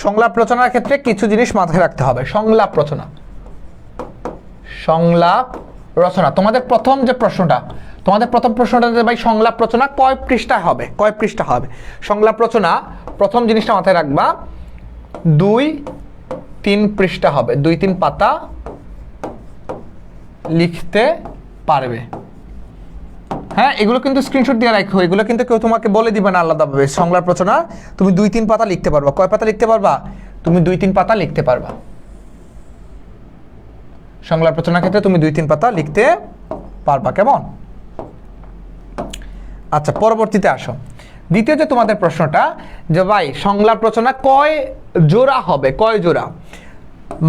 সংলাপ রচনার ক্ষেত্রে কিছু জিনিস মাথায় রাখতে হবে। সংলাপ রচনা তোমাদের প্রথম প্রশ্নটা ভাই, সংলাপ রচনা কয় পৃষ্ঠা হবে? সংলাপ রচনা প্রথম জিনিসটা মাথায় রাখবা, 2-3 পৃষ্ঠা হবে, 2-3 পাতা লিখতে পারবে। হ্যাঁ, এগুলো কিন্তু স্ক্রিনশট দিয়ে রাখো, এগুলো কিন্তু কেউ তোমাকে বলে দিবে না আলাদাভাবে। সংলাপ রচনা তুমি 2-3 পাতা লিখতে পারবা। কয় পাতা লিখতে পারবা? তুমি 2-3 পাতা লিখতে পারবা। সংলাপ রচনার ক্ষেত্রে তুমি 2-3 পাতা লিখতে পারবা। কেমন? আচ্ছা, পরবর্তীতে আসো। দ্বিতীয় যে তোমাদের প্রশ্নটা, যে ভাই সংলাপ রচনা কয় জোড়া হবে?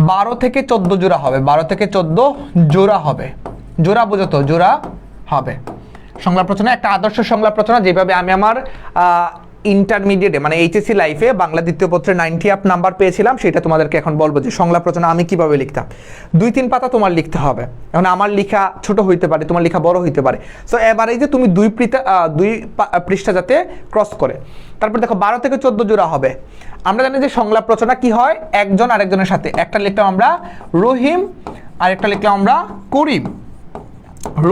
12 থেকে 14 জোড়া হবে। 12 থেকে 14 জোড়া হবে। জোড়া বোঝো তো? জোড়া হবে সংলাপ রচনা। একটা আদর্শ সংলাপ রচনা যেভাবে আমি আমার ইন্টারমিডিয়েটে মানে এইচএসসি লাইফে বাংলা দ্বিতীয় পত্রে 90 আপ নাম্বার পেয়েছিলাম, সেটা তোমাদেরকে এখন বলবো যে সংলাপ রচনা আমি কিভাবে লিখতাম। 2-3 পাতা তোমার লিখতে হবে। এখন আমার লেখা ছোট হইতে পারে, তোমার লেখা বড় হইতে পারে। সো এবার এই যে তুমি 2 পৃষ্ঠা যাতে ক্রস করে, তারপর দেখো 12 থেকে 14 জোড়া হবে। আমরা জানি যে সংলাপ রচনা কি হয়, একজন আরেকজনের সাথে। একটা লিখলাম আমরা রহিম, আর একটা লিখলাম আমরা করিম।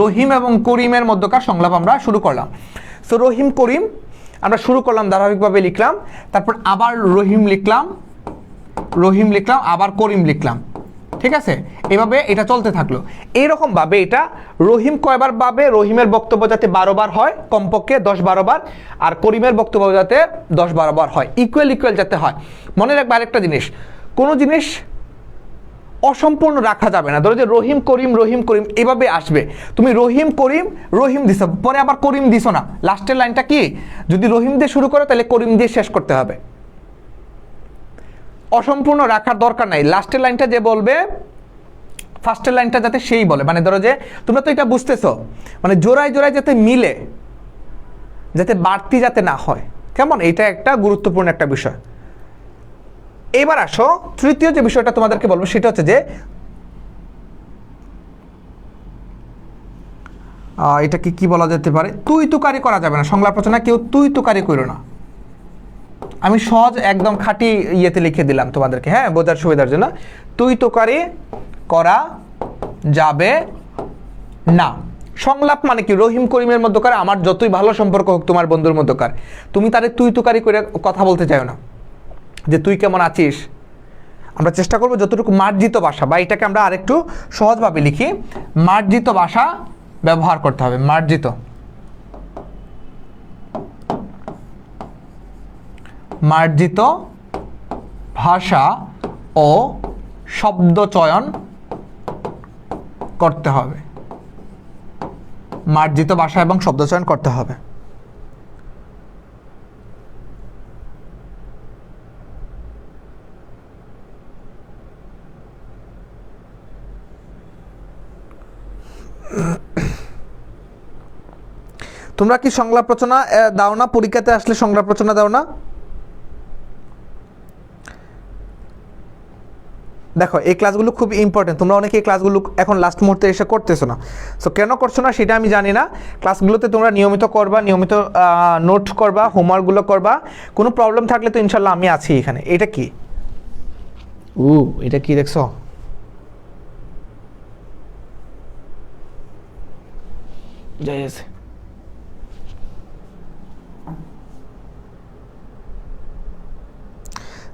রহিম এবং করিমের মধ্যকার সংলাপ আমরা শুরু করলাম। সো রহিম করিম আমরা শুরু করলাম, ধারাবাহিকভাবে লিখলাম, তারপর আবার রহিম লিখলাম, আবার করিম লিখলাম। ঠিক আছে, এভাবে এটা চলতে থাকলো। এইরকমভাবে এটা রহিম কয়বার পাবে? রহিমের বক্তব্য যাতে 12 বার হয়, কমপক্ষে 10-12 বার, আর করিমের বক্তব্য যাতে 10-12 বার হয়, ইকুয়াল যাতে হয়। মনে রাখবে আরেকটা জিনিস, কোনো জিনিস অসম্পূর্ণ রাখা যাবে না। ধরো যে রহিম করিম এভাবে আসবে, তুমি রহিম দিছো, পরে আবার করিম দিছো না, লাস্টের লাইনটা কি যদি রহিম দিয়ে শুরু করো তাহলে করিম দিয়ে শেষ করতে হবে। অসম্পূর্ণ রাখার দরকার নাই, লাস্টের লাইনটা যে বলবে ফার্স্টের লাইনটা যাতে সেই বলে। মানে ধরো যে তোমরা তো এটা বুঝতেছো, মানে জোড়ায় যাতে মিলে, যাতে বাড়তি যাতে না হয়, কেমন? এটা একটা গুরুত্বপূর্ণ একটা বিষয়। এবার আসো তৃতীয় যে বিষয়টা তোমাদেরকে বলবো সেটা হচ্ছে যে এটাকে কি বলা যেতে পারে, তুই তুকারি করা যাবে না। সংলাপ রচনা কেউ তুই তুকারি করো না। আমি সহজ একদম খাঁটি ইয়েতে লিখে দিলাম তোমাদেরকে, হ্যাঁ, বোঝার সুবিধার জন্য। তুই তুকারি করা যাবে না। সংলাপ মানে কি? রহিম করিমের মধ্যকার আমার যতই ভালো সম্পর্ক হোক তোমার বন্ধুর মধ্যকার, তুমি তারে তুই তুকারি করে কথা বলতে চাও না, যে তুই কেমন আছিস। আমরা চেষ্টা করবো যতটুকু মার্জিত ভাষা, বা এটাকে আমরা আরেকটু সহজভাবে লিখি, মার্জিত ভাষা ব্যবহার করতে হবে। মার্জিত ভাষা ও শব্দ চয়ন করতে হবে। মার্জিত ভাষা এবং শব্দ চয়ন করতে হবে। তোমরা কি সংলাপ রচনা দাও না? পরীক্ষাতে আসলে সংলাপ রচনা দাও না? দেখো এই ক্লাসগুলো খুব ইম্পর্টেন্ট, তোমরা অনেকে এই ক্লাসগুলো এখন লাস্ট মুহূর্তে এসে করতেছো না। সো কেন করছো না সেটা আমি জানি না। ক্লাসগুলোতে তোমরা নিয়মিত করবা, নিয়মিত নোট করবা, হোমওয়ার্কগুলো করবা। কোনো প্রবলেম থাকলে তো ইনশাল্লাহ আমি আছি এখানে। এটা কি? এটা কি দেখছো? যাই আছে।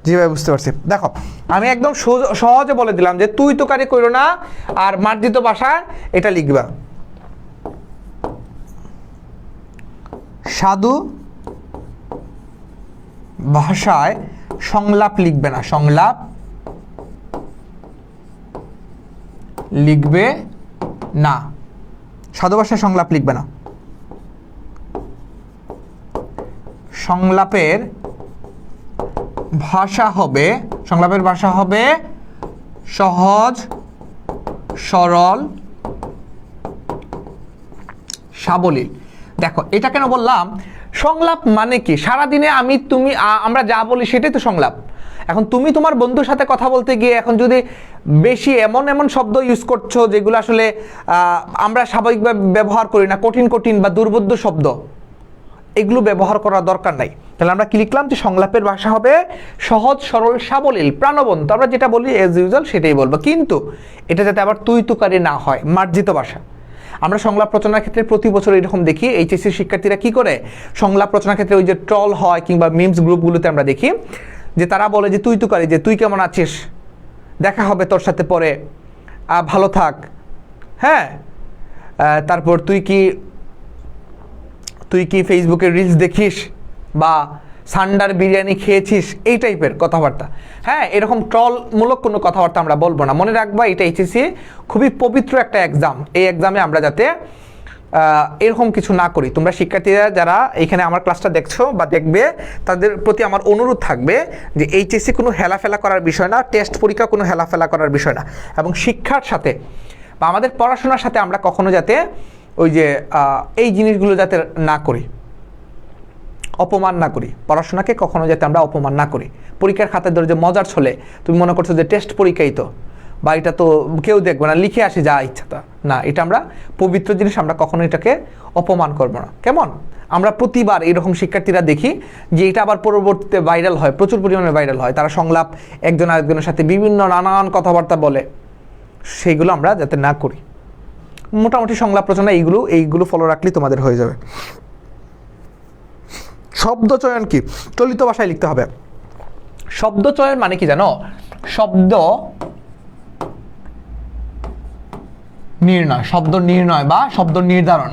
জি ভাই, বুঝতে পারছি। দেখো আমি একদম সহজে বলে দিলাম যে তুই তুকারি করো না, আর মার্জিত ভাষা এটা লিখবা। সাধু ভাষায় সংলাপ লিখবে না, সংলাপ লিখবে না, সাধু ভাষায় সংলাপ লিখবে না। সংলাপের ভাষা হবে সহজ, সরল, সাবলীল। দেখো এটা কেন বললাম? সংলাপ মানে কি? সারাদিনে আমি তুমি আমরা যা বলি সেটাই তো সংলাপ। এখন তুমি তোমার বন্ধুর সাথে কথা বলতে গিয়ে এখন যদি বেশি এমন শব্দ ইউজ করছো যেগুলো আসলে আমরা স্বাভাবিকভাবে ব্যবহার করি না, কঠিন বা দুর্বোধ্য শব্দ, এগুলো ব্যবহার করার দরকার নাই। তাহলে আমরা কি লিখলাম? যে সংলাপের ভাষা হবে সহজ, সরল, সাবলীল, প্রাণবন্ত। আমরা যেটা বলি এজ ইউজুয়াল সেটাই বলবো, কিন্তু এটা যাতে আবার তুই তুকারি না হয়, মার্জিত ভাষা। আমরা সংলাপ রচনার ক্ষেত্রে প্রতি বছর এরকম দেখি, এইচএসসি শিক্ষার্থীরা কি করে সংলাপ রচনার ক্ষেত্রে ওই যে ট্রল হয় কিংবা মিমস গ্রুপগুলোতে আমরা দেখি যে তারা বলে যে তুই তুকারি, যে তুই কেমন আছিস, দেখা হবে তোর সাথে পরে, ভালো থাক, হ্যাঁ, তারপর তুই কি ফেসবুকে রিলস দেখিস, বা সান্ডার বিরিয়ানি খেয়েছিস, এই টাইপের কথাবার্তা। হ্যাঁ, এরকম ট্রলমূলক কোনো কথাবার্তা আমরা বলবো না। মনে রাখবা এটা এইচএসসি খুবই পবিত্র একটা এক্সাম। এই এক্সামে আমরা যাতে এরকম কিছু না করি। তোমরা শিক্ষার্থীরা যারা এখানে আমার ক্লাসটা দেখছো বা দেখবে, তাদের প্রতি আমার অনুরোধ থাকবে যে এইচএসসি কোনো হেলাফেলা করার বিষয় না, টেস্ট পরীক্ষা কোনো হেলাফেলা করার বিষয় না, এবং শিক্ষার সাথে বা আমাদের পড়াশোনার সাথে আমরা কখনো যাতে ওই যে এই জিনিসগুলো যাতে না করি, অপমান না করি, পড়াশোনাকে কখনো যাতে আমরা অপমান না করি। পরীক্ষার খাতায় ধরে যে মজার ছলে তুমি মনে করছো যে টেস্ট পরীক্ষাই তো, বা এটা তো কেউ দেখবে না, লিখে আসি যা ইচ্ছা তা, না, এটা আমরা পবিত্র জিনিস, আমরা কখনো এটাকে অপমান করবো না। কেমন? আমরা প্রতিবার এরকম শিক্ষার্থীরা দেখি যে এটা আবার পরবর্তীতে ভাইরাল হয়, প্রচুর পরিমাণে ভাইরাল হয়। তারা সংলাপ একজন আরেকজনের সাথে বিভিন্ন নানান কথাবার্তা বলে, সেইগুলো আমরা যাতে না করি। মোটামুটি সংলাপ রচনা এইগুলো ফলো রাখলেই তোমাদের হয়ে যাবে। শব্দ চয়ন কি? চলিত ভাষায় লিখতে হবে। শব্দ চয়ন মানে কি জানো? শব্দ নির্ণয় বা শব্দ নির্ধারণ,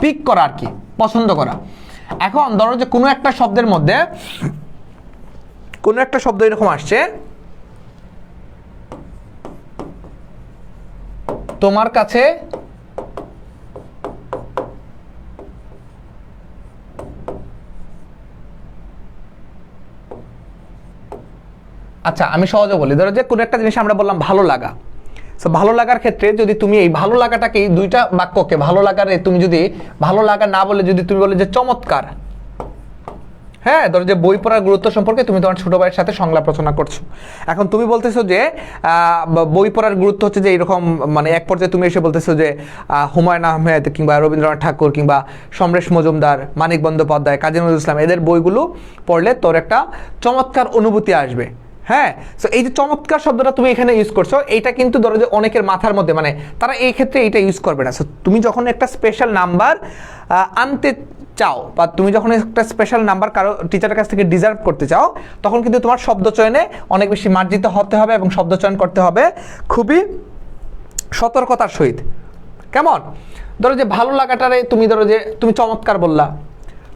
পিক করা আর কি, পছন্দ করা। এখন ধরো যে কোনো একটা শব্দের মধ্যে কোনো একটা শব্দ এরকম আসছে, তোমার কাছে আচ্ছা আমি সহজে বলি, ধরো যে কোনো একটা জিনিস আমরা বললাম ভালো লাগা। সো ভালো লাগার ক্ষেত্রে যদি তুমি এই ভালো লাগাটাকে দুইটা বাক্যকে ভালো লাগারে তুমি যদি ভালো লাগা না বলে যদি তুমি বলে যে চমৎকার, হ্যাঁ, ধরো যে বই পড়ার গুরুত্ব সম্পর্কে তুমি তোমার ছোট ভাইয়ের সাথে সংলাপ রচনা করছো। এখন তুমি বলতেছো যে বই পড়ার গুরুত্ব হচ্ছে যে এরকম, মানে এক পর্যায়ে তুমি এসে বলতেছো যে হুমায়ুন আহমেদ কিংবা রবীন্দ্রনাথ ঠাকুর কিংবা সমরেশ মজুমদার, মানিক বন্দ্যোপাধ্যায়, কাজী নজরুল ইসলাম এদের বইগুলো পড়লে তোর একটা চমৎকার অনুভূতি আসবে। হ্যাঁ, সো এই যে চমৎকার শব্দটা তুমি এখানে ইউজ করছো, এইটা কিন্তু ধরো যে অনেকের মাথার মধ্যে, মানে তারা এই ক্ষেত্রে এইটা ইউজ করবে না। সো তুমি যখন একটা স্পেশাল নাম্বার আনতে চাও বা তুমি যখন একটা স্পেশাল নাম্বার কারো টিচারের কাছ থেকে ডিজার্ভ করতে চাও, তখন কিন্তু তোমার শব্দ চয়নে অনেক বেশি মার্জিত হতে হবে এবং শব্দ চয়ন করতে হবে খুবই সতর্কতার সহিত। কেমন? ধরো যে ভালো লাগাটারে তুমি ধরো যে তুমি চমৎকার বললা,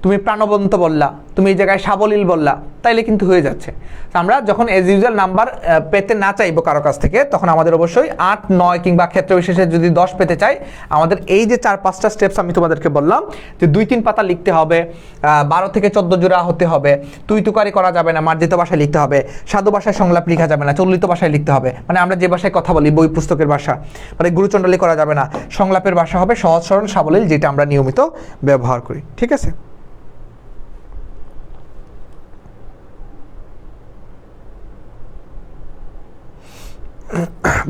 তুমি প্রাণবন্ত বললা, তুমি এই জায়গায় সাবলীল বললা, তাইলে কিন্তু হয়ে যাচ্ছে। আমরা যখন এজ ইউজুয়াল নাম্বার পেতে না চাইবো কারো কাছ থেকে, তখন আমাদের অবশ্যই 8, 9 কিংবা ক্ষেত্র বিশেষে যদি 10 পেতে চাই, আমাদের এই যে 4-5টা স্টেপস আমি তোমাদেরকে বললাম যে 2-3 পাতা লিখতে হবে, 12 থেকে 14 জোড়া হতে হবে, তুই তুকারি করা যাবে না, মার্জিত ভাষায় লিখতে হবে, সাধু ভাষায় সংলাপ লেখা যাবে না, চলিত ভাষায় লিখতে হবে, মানে আমরা যে ভাষায় কথা বলি বই পুস্তকের ভাষা, মানে গুরুচণ্ডালী করা যাবে না, সংলাপের ভাষা হবে সহজ সরল সাবলীল, যেটা আমরা নিয়মিত ব্যবহার করি। ঠিক আছে?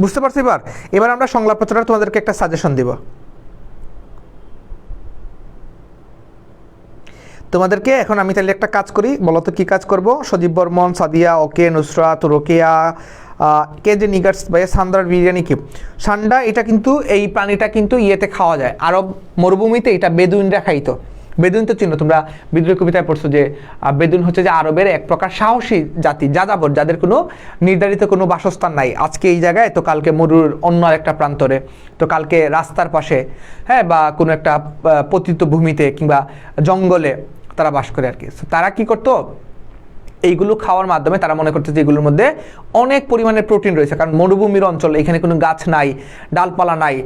বুঝতে পারছি? এবার আমরা সংলাপ রচনার তোমাদেরকে একটা সাজেশন দিব। তোমাদেরকে এখন আমি তাহলে একটা কাজ করি, বলো তো কি কাজ করব? সজীব বর্মন, সাদিয়া, ওকে, নুসরাত, রোকেয়া, কে যে নিগার্স ভাই, সান্দার বিরিয়ানি কি? সান্ডা এটা কিন্তু এই প্রাণীটা কিন্তু ইয়েতে খাওয়া যায়, আরব মরুভূমিতে এটা বেদুইনরা খাইতো। বেদুইন তো চিনো তোমরা, বিদ্রোহী কবিতায় পড়ছো যে বেদুইন হচ্ছে যে আরবের এক প্রকার সাহসী জাতি, যাযাবর, যাদের কোনো নির্ধারিত কোনো বাসস্থান নাই। আজকে এই জায়গায় তো কালকে মরুর অন্য একটা প্রান্তরে, তো কালকে রাস্তার পাশে, হ্যাঁ, বা কোনো একটা পতিত ভূমিতে কিংবা জঙ্গলে তারা বাস করে আর কি। তারা কি করতো? এইগুলো খাওয়ার মাধ্যমে তারা মনে করতে যে এগুলোর মধ্যে অনেক পরিমাণের প্রোটিন রয়েছে, কারণ মরুভূমির অঞ্চল, এখানে কোনো গাছ নাই, ডালপালা নাই,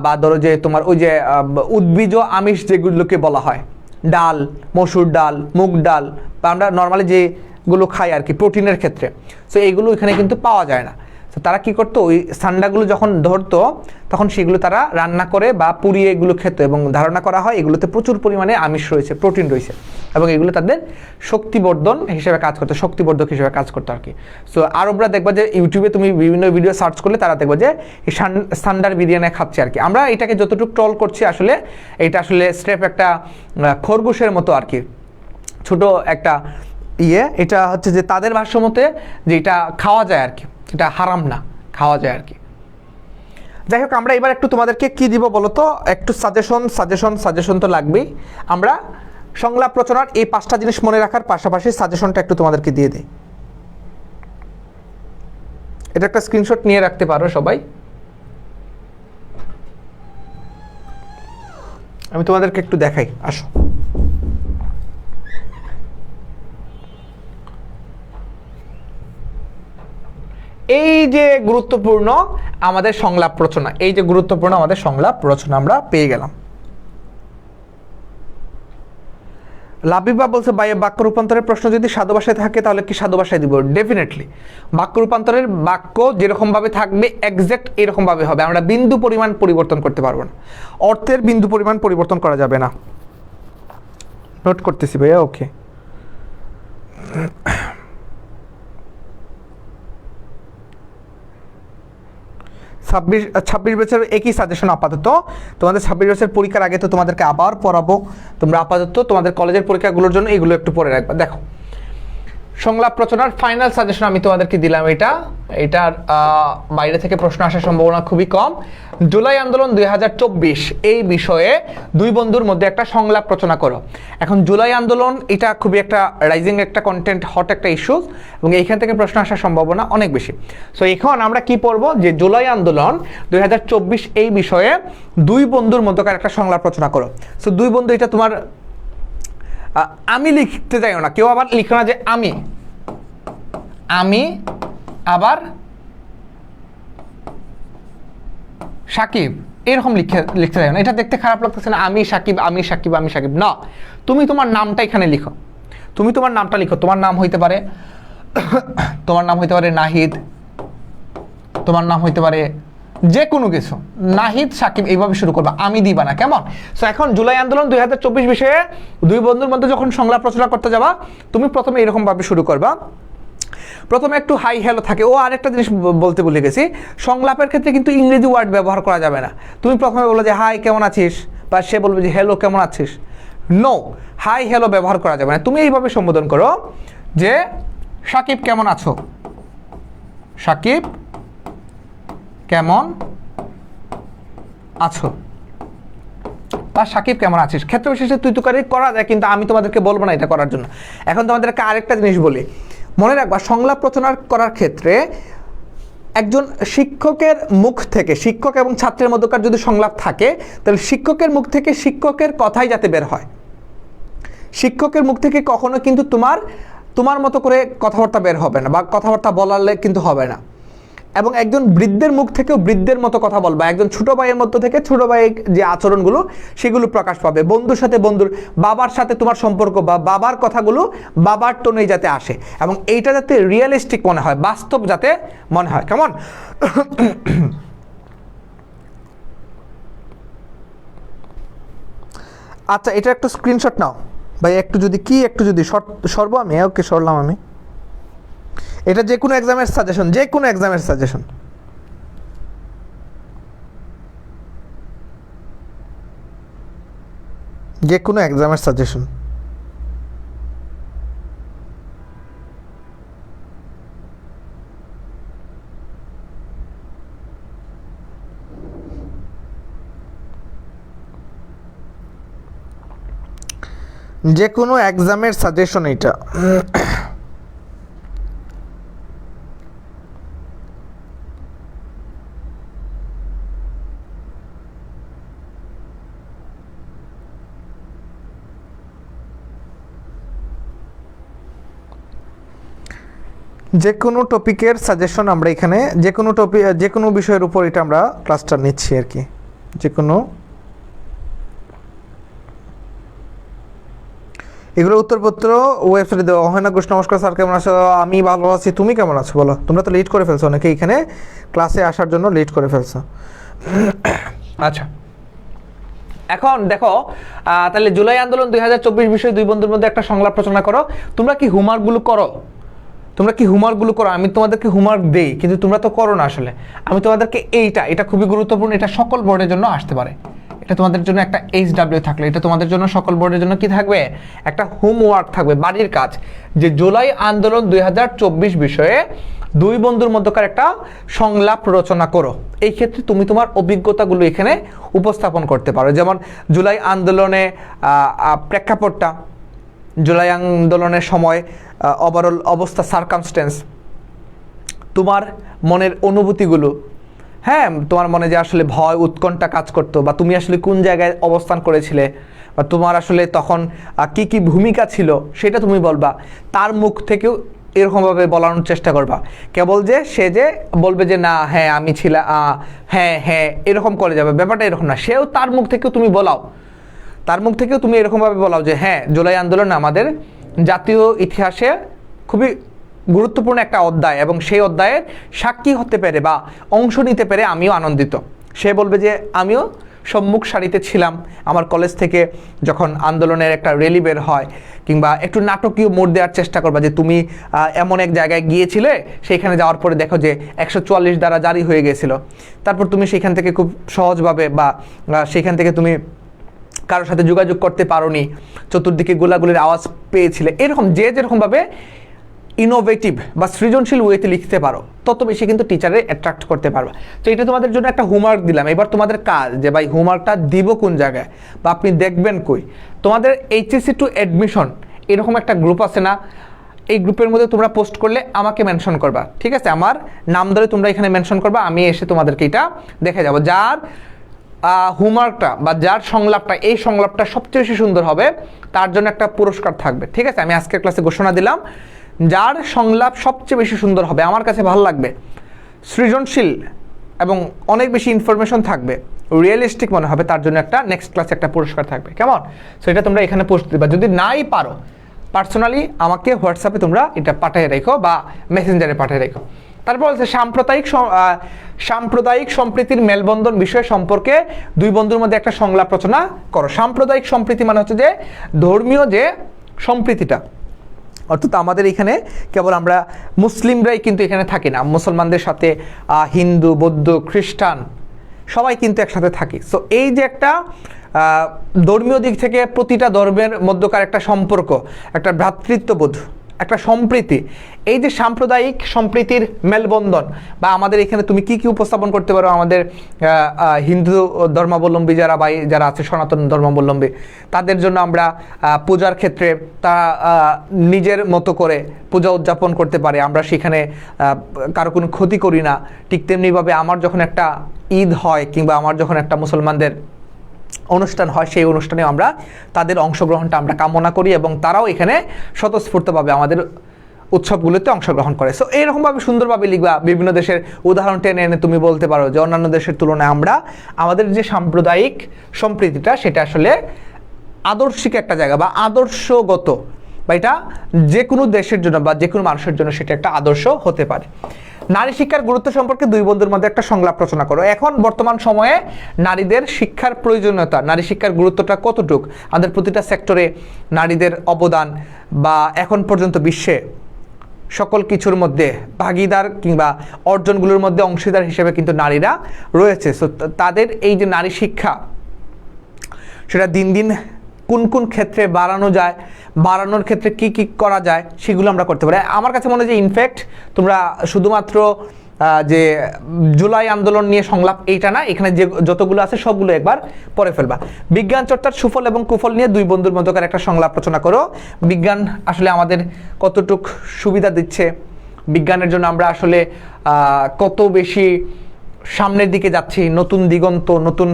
বা ধরো যে তোমার ওই যে উদ্ভিজ আমিষ যেগুলোকে বলা হয়, ডাল, মসুর ডাল, মুগ ডাল, বা আমরা নর্মালি যেগুলো খাই আর কি প্রোটিনের ক্ষেত্রে, সো এইগুলো এখানে কিন্তু পাওয়া যায় না। তারা কি করতো? ওই সান্ডাগুলো যখন ধরতো তখন সেগুলো তারা রান্না করে বা পুড়িয়ে এগুলো খেত, এবং ধারণা করা হয় এগুলোতে প্রচুর পরিমাণে আমিষ রয়েছে, প্রোটিন রয়েছে, এবং এগুলো তাদের শক্তিবর্ধন হিসেবে কাজ করতো, শক্তিবর্ধক হিসেবে কাজ করতো আর কি। সো আরবরা দেখবা যে ইউটিউবে তুমি বিভিন্ন ভিডিও সার্চ করলে তারা দেখবা যে এই সান্ডার বিরিয়ানি খাচ্ছে আর কি। আমরা এটাকে যতটুকু ট্রল করছি, আসলে এটা আসলে স্রেফ একটা খরগোশের মতো আর কি, ছোট একটা এটা হচ্ছে যে তাদের ভাষ্য মতে যে এটা খাওয়া যায় আর কি, এটা হারাম না, খাওয়া যায় আর কি। যাই হোক, আমরা এবার একটু তোমাদেরকে কি দিব বলো তো? একটু সাজেশন তো লাগবেই। আমরা সংলাপ রচনার এই 5টা জিনিস মনে রাখার পাশাপাশি সাজেশনটা একটু তোমাদেরকে দিয়ে দিই। এটা একটা স্ক্রিনশট নিয়ে রাখতে পারো সবাই। আমি তোমাদেরকে একটু দেখাই, আসো। এই যে গুরুত্বপূর্ণ আমাদের সংলাপ রচনা, এই যে গুরুত্বপূর্ণ আমাদের সংলাপ রচনা আমরা পেয়ে গেলাম। লাবিবা বলছে ভাই, বাক্য রূপান্তরের প্রশ্ন যদি সাধু ভাষায় থাকে তাহলে কি সাধু ভাষায় দিব? ডেফিনেটলি বাক্য রূপান্তরের বাক্য যেরকম ভাবে থাকবে এক্সাক্ট এরকম ভাবে হবে, আমরা বিন্দু পরিমাণ পরিবর্তন করতে পারবো না, অর্থের বিন্দু পরিমাণ পরিবর্তন করা যাবে না। নোট করতেছি ভাইয়া, ওকে। 26 বছর একই সাজেশন আপাতত। তোমাদের 26 বছর পরীক্ষার আগে তো তোমাদেরকে আবার পড়াবো, তোমরা আপাতত তোমাদের কলেজের পরীক্ষাগুলোর জন্য এগুলো একটু পড়ে রাখবা। দেখো, সংলাপ রচনার ফাইনাল সাজেশন আমি তোমাদেরকে দিলাম, এটার বাইরে থেকে প্রশ্ন আসার সম্ভাবনা খুবই কম। জুলাই আন্দোলন 2024 এই বিষয়ে দুই বন্ধুর মধ্যে একটা সংলাপ রচনা করো। এখন জুলাই আন্দোলন এটা খুবই একটা রাইজিং একটা কন্টেন্ট, হট একটা ইস্যু, এবং এইখান থেকে প্রশ্ন আসার সম্ভাবনা অনেক বেশি। সো এখন আমরা কি পড়বো? যে জুলাই আন্দোলন 2024 এই বিষয়ে দুই বন্ধুর মধ্যকার একটা সংলাপ রচনা করো। সো দুই বন্ধু, এটা তোমার আমি লিখতে যাইও না, কেউ আবার লিখো না যে আমি আবার সাকিব এরকম লিখতে যাবে না, এটা দেখতে খারাপ লাগতেছে না, আমি সাকিব আমি সাকিব আমি সাকিব না, তুমি তোমার নামটা এখানে লিখো, তুমি তোমার নামটা লিখো। তোমার নাম হইতে পারে তোমার নাম হইতে পারে নাহিদ, তোমার নাম হইতে পারে যে কোনো কিছু, নাহিদ সাকিব এইভাবে শুরু করবা, আমি দিবা না, কেমন? সো এখন জুলাই আন্দোলন 2024 বিষয়ে দুই বন্ধুর মধ্যে যখন সংলাপ রচনা করতে যাবা, তুমি প্রথমে এরকম ভাবে শুরু করবা। প্রথমে একটু হাই হ্যালো থাকে। ও আরেকটা জিনিস বলতে ভুলে গেছি, সংলাপের ক্ষেত্রে কিন্তু ইংরেজি ওয়ার্ড ব্যবহার করা যাবে না। তুমি প্রথমে বলো যে হাই কেমন আছিস, বা সে বলবে যে হ্যালো কেমন আছিস, নো, হাই হ্যালো ব্যবহার করা যাবে না। তুমি এইভাবে সম্বোধন করো যে সাকিব কেমন আছো, সাকিব কেমন আছো, বা সাকিব কেমন আছিস। ক্ষেত্র বিশেষে তুই তুকারি করা যায়, কিন্তু আমি তোমাদেরকে বলবো না এটা করার জন্য। এখন তোমাদেরকে আরেকটা জিনিস বলি, মনে রাখবা সংলাপ রচনা করার ক্ষেত্রে একজন শিক্ষকের মুখ থেকে, শিক্ষক এবং ছাত্রের মধ্যকার যদি সংলাপ থাকে, তাহলে শিক্ষকের মুখ থেকে শিক্ষকের কথাই যাতে বের হয়। শিক্ষকের মুখ থেকে কখনো কিন্তু তোমার মতো করে কথাবার্তা বের হবে না, বা কথাবার্তা বলালে কিন্তু হবে না। এবং একজন বৃদ্ধের মুখ থেকেও বৃদ্ধের মতো কথা বলবা, একজন ছোট ভাইয়ের মধ্য থেকে ছোট ভাইয়ের যে আচরণগুলো সেগুলো প্রকাশ পাবে। বন্ধুর সাথে বন্ধুর, বাবার সাথে তোমার সম্পর্ক বা বাবার কথাগুলো বাবার টোনে যাতে আসে, এবং এইটা যাতে রিয়েলিস্টিক মনে হয়, বাস্তব যাতে মনে হয়, কেমন? আচ্ছা, এটা একটু স্ক্রিনশট নাও ভাই, একটু যদি সরবো আমি, ওকে সরলাম আমি। এটা যে কোনো এক্সামের সাজেশন, যে কোনো এক্সামের সাজেশন। যে কোনো এক্সামের সাজেশন। যে কোনো এক্সামের সাজেশন এটা। যে কোনো টপিকের সাজেশন আমরা এখানে, যে কোনো বিষয়ের উপর এটা আমরা ক্লাসটা নিচ্ছি আর কি। যে কোনো এগুলো উত্তরপত্র ওয়েবসাইটে দেওয়া হয় না। ঘোষ নমস্কার স্যার, কেমন আছো? আমি ভালো আছি, তুমি কেমন আছো বলো? তোমরা তো লিড করে ফেলছো, অনেকে এখানে ক্লাসে আসার জন্য লিড করে ফেলছো। আচ্ছা, এখন দেখো, তাহলে জুলাই আন্দোলন 2024 বিষয়ে দুই বন্ধুর মধ্যে একটা সংলাপ রচনা করো। তোমরা কি হোমওয়ার্কগুলো করো? আমি তোমাদেরকে হোমওয়ার্ক দেই, কিন্তু তোমরা তো করো না আসলে। আমি তোমাদেরকে এটা খুবই গুরুত্বপূর্ণ, এটা সকল বোর্ডের জন্য আসতে পারে। এটা তোমাদের জন্য একটা HW থাকলে, এটা তোমাদের জন্য সকল বোর্ডের জন্য কি থাকবে? একটা হোমওয়ার্ক থাকবে, বাড়ির কাজ, যে জুলাই আন্দোলন 2024 বিষয়ে দুই বন্ধুর মধ্যকার একটা সংলাপ রচনা করো। এই ক্ষেত্রে তুমি তোমার অভিজ্ঞতাগুলো এখানে উপস্থাপন করতে পারো। যেমন জুলাই আন্দোলনে প্রেক্ষাপটটা, জুলাই আন্দোলনের সময় ওভারঅল অবস্থা, সার্কামস্টেন্স, তোমার মনের অনুভূতিগুলো, হ্যাঁ, তোমার মনে যে আসলে ভয় উৎকণ্ঠা কাজ করতো, বা তুমি আসলে কোন জায়গায় অবস্থান করেছিলে, বা তোমার আসলে তখন কি কি ভূমিকা ছিল সেটা তুমি বলবা। তার মুখ থেকেও এরকমভাবে বলানোর চেষ্টা করবা। কেবল যে সে যে বলবে যে না হ্যাঁ আমি ছিলাম, হ্যাঁ এরকম করে যাবে, ব্যাপারটা এরকম না। সেও তার মুখ থেকেও তুমি বলাও, তার মুখ থেকেও তুমি এরকমভাবে বলাও যে হ্যাঁ জুলাই আন্দোলন আমাদের জাতীয় ইতিহাসে খুবই গুরুত্বপূর্ণ একটা অধ্যায়, এবং সেই অধ্যায়ের সাক্ষী হতে পেরে বা অংশ নিতে পেরে আমিও আনন্দিত। সে বলবে যে আমিও সম্মুখ সারিতে ছিলাম আমার কলেজ থেকে যখন আন্দোলনের একটা র্যালি বের হয়, কিংবা একটু নাটকীয় মোড় দেওয়ার চেষ্টা করবা যে তুমি এমন এক জায়গায় গিয়েছিলে, সেইখানে যাওয়ার পরে দেখো যে 144 দ্বারা জারি হয়ে গিয়েছিল, তারপর তুমি সেখান থেকে খুব সহজভাবে বা সেখান থেকে তুমি কারোর সাথে যোগাযোগ করতে পারোনি, চতুর্দিকে গোলাগুলির আওয়াজ পেয়েছিলে। এরকম যে যেরকমভাবে ইনোভেটিভ বা সৃজনশীল ওয়েতে লিখতে পারো, তত বেশি কিন্তু টিচারে অ্যাট্রাক্ট করতে পারবা। তো এটা তোমাদের জন্য একটা হোমওয়ার্ক দিলাম। এবার তোমাদের কাজ যে ভাই হোমওয়ার্কটা দিব কোন জায়গায়, বা আপনি দেখবেন কই। তোমাদের HSC টু অ্যাডমিশন এরকম একটা গ্রুপ আছে না, এই গ্রুপের মধ্যে তোমরা পোস্ট করলে আমাকে মেনশন করবা, ঠিক আছে? আমার নাম ধরে তোমরা এখানে মেনশন করবা, আমি এসে তোমাদেরকে এটা দেখে যাব। যার হোমওয়ার্কটা বা যার সংলাপটা, এই সংলাপটা সবচেয়ে বেশি সুন্দর হবে, তার জন্য একটা পুরস্কার থাকবে, ঠিক আছে? আমি আজকের ক্লাসে ঘোষণা দিলাম, যার সংলাপ সবচেয়ে বেশি সুন্দর হবে, আমার কাছে ভালো লাগবে, সৃজনশীল এবং অনেক বেশি ইনফরমেশন থাকবে, রিয়েলিস্টিক মনে হবে, তার জন্য একটা নেক্সট ক্লাসে একটা পুরস্কার থাকবে, কেমন? সো এটা তোমরা এখানে পোস্ট দিবা। যদি নাই পারো পার্সোনালি আমাকে হোয়াটসঅ্যাপে তোমরা এটা পাঠিয়ে রেখো বা মেসেঞ্জারে পাঠিয়ে রেখো। তারপর হচ্ছে সাম্প্রদায়িক সম্প্রীতির মেলবন্ধন বিষয় সম্পর্কে দুই বন্ধুর মধ্যে একটা সংলাপ রচনা করো। সাম্প্রদায়িক সম্প্রীতি মানে হচ্ছে যে ধর্মীয় যে সম্প্রীতিটা, অর্থাৎ আমাদের এখানে কেবল আমরা মুসলিমরাই কিন্তু এখানে থাকি না, মুসলমানদের সাথে হিন্দু, বৌদ্ধ, খ্রিস্টান সবাই কিন্তু একসাথে থাকি। সো এই যে একটা ধর্মীয় দিক থেকে প্রতিটা ধর্মের মধ্যকার একটা সম্পর্ক, একটা ভ্রাতৃত্ববোধ, একটা সম্প্রীতি, এই যে সাম্প্রদায়িক সম্প্রীতির মেলবন্ধন, বা আমাদের এখানে তুমি কি কি উপস্থাপন করতে পারো আমাদের হিন্দু ধর্মাবলম্বী যারা আছে, সনাতন ধর্মাবলম্বী, তাদের জন্য আমরা পূজার ক্ষেত্রে তা নিজের মতো করে পূজা উদযাপন করতে পারে, আমরা সেখানে কারো কোনো ক্ষতি করি না। ঠিক তেমনিভাবে আমার যখন একটা ঈদ হয় কিংবা আমার যখন একটা মুসলমানদের অনুষ্ঠান হয়, সেই অনুষ্ঠানে আমরা তাদের অংশগ্রহণটা আমরা কামনা করি এবং তারাও এখানে স্বতঃস্ফূর্তভাবে আমাদের উৎসবগুলোতে অংশগ্রহণ করে। সো এইরকমভাবে সুন্দরভাবে লিখবা। বিভিন্ন দেশের উদাহরণ টেনে এনে তুমি বলতে পারো যে অন্যান্য দেশের তুলনায় আমাদের যে সাম্প্রদায়িক সম্প্রীতিটা সেটা আসলে আদর্শিক একটা জায়গা বা আদর্শগত, বা এটা যে কোনো দেশের জন্য বা যে কোনো মানুষের জন্য সেটা একটা আদর্শ হতে পারে। নারী শিক্ষার গুরুত্ব সম্পর্কে দুই বন্ধুর মধ্যে একটা সংলাপ রচনা করো। এখন বর্তমান সময়ে নারীদের শিক্ষার প্রয়োজনীয়তা, নারী শিক্ষার গুরুত্বটা কতটুক, আমাদের প্রতিটা সেক্টরে নারীদের অবদান, বা এখন পর্যন্ত বিশ্বে সকল কিছুর মধ্যে ভাগিদার কিংবা অর্জনগুলোর মধ্যে অংশীদার হিসেবে কিন্তু নারীরা রয়েছে। সো তাদের এই যে নারী শিক্ষা, সেটা দিন দিন কোন কোন ক্ষেত্রে বাড়ানো যায়, বাড়ানোর ক্ষেত্রে কি কি করা যায় সেগুলো আমরা করতে পারি। আমার কাছে মনে হয় যে ইনফ্যাক্ট তোমরা শুধুমাত্র যে জুলাই আন্দোলন নিয়ে সংলাপ এইটা না, এখানে যে যতগুলো আছে সবগুলো একবার পড়ে ফেলবা। বিজ্ঞান চর্চার সুফল এবং কুফল নিয়ে দুই বন্ধুর মধ্যকার একটা সংলাপ রচনা করো। বিজ্ঞান আসলে আমাদের কতটুক সুবিধা দিচ্ছে, বিজ্ঞানের জন্য আমরা আসলে কত বেশি সামনের দিকে যাচ্ছি, নতুন দিগন্ত, নতুন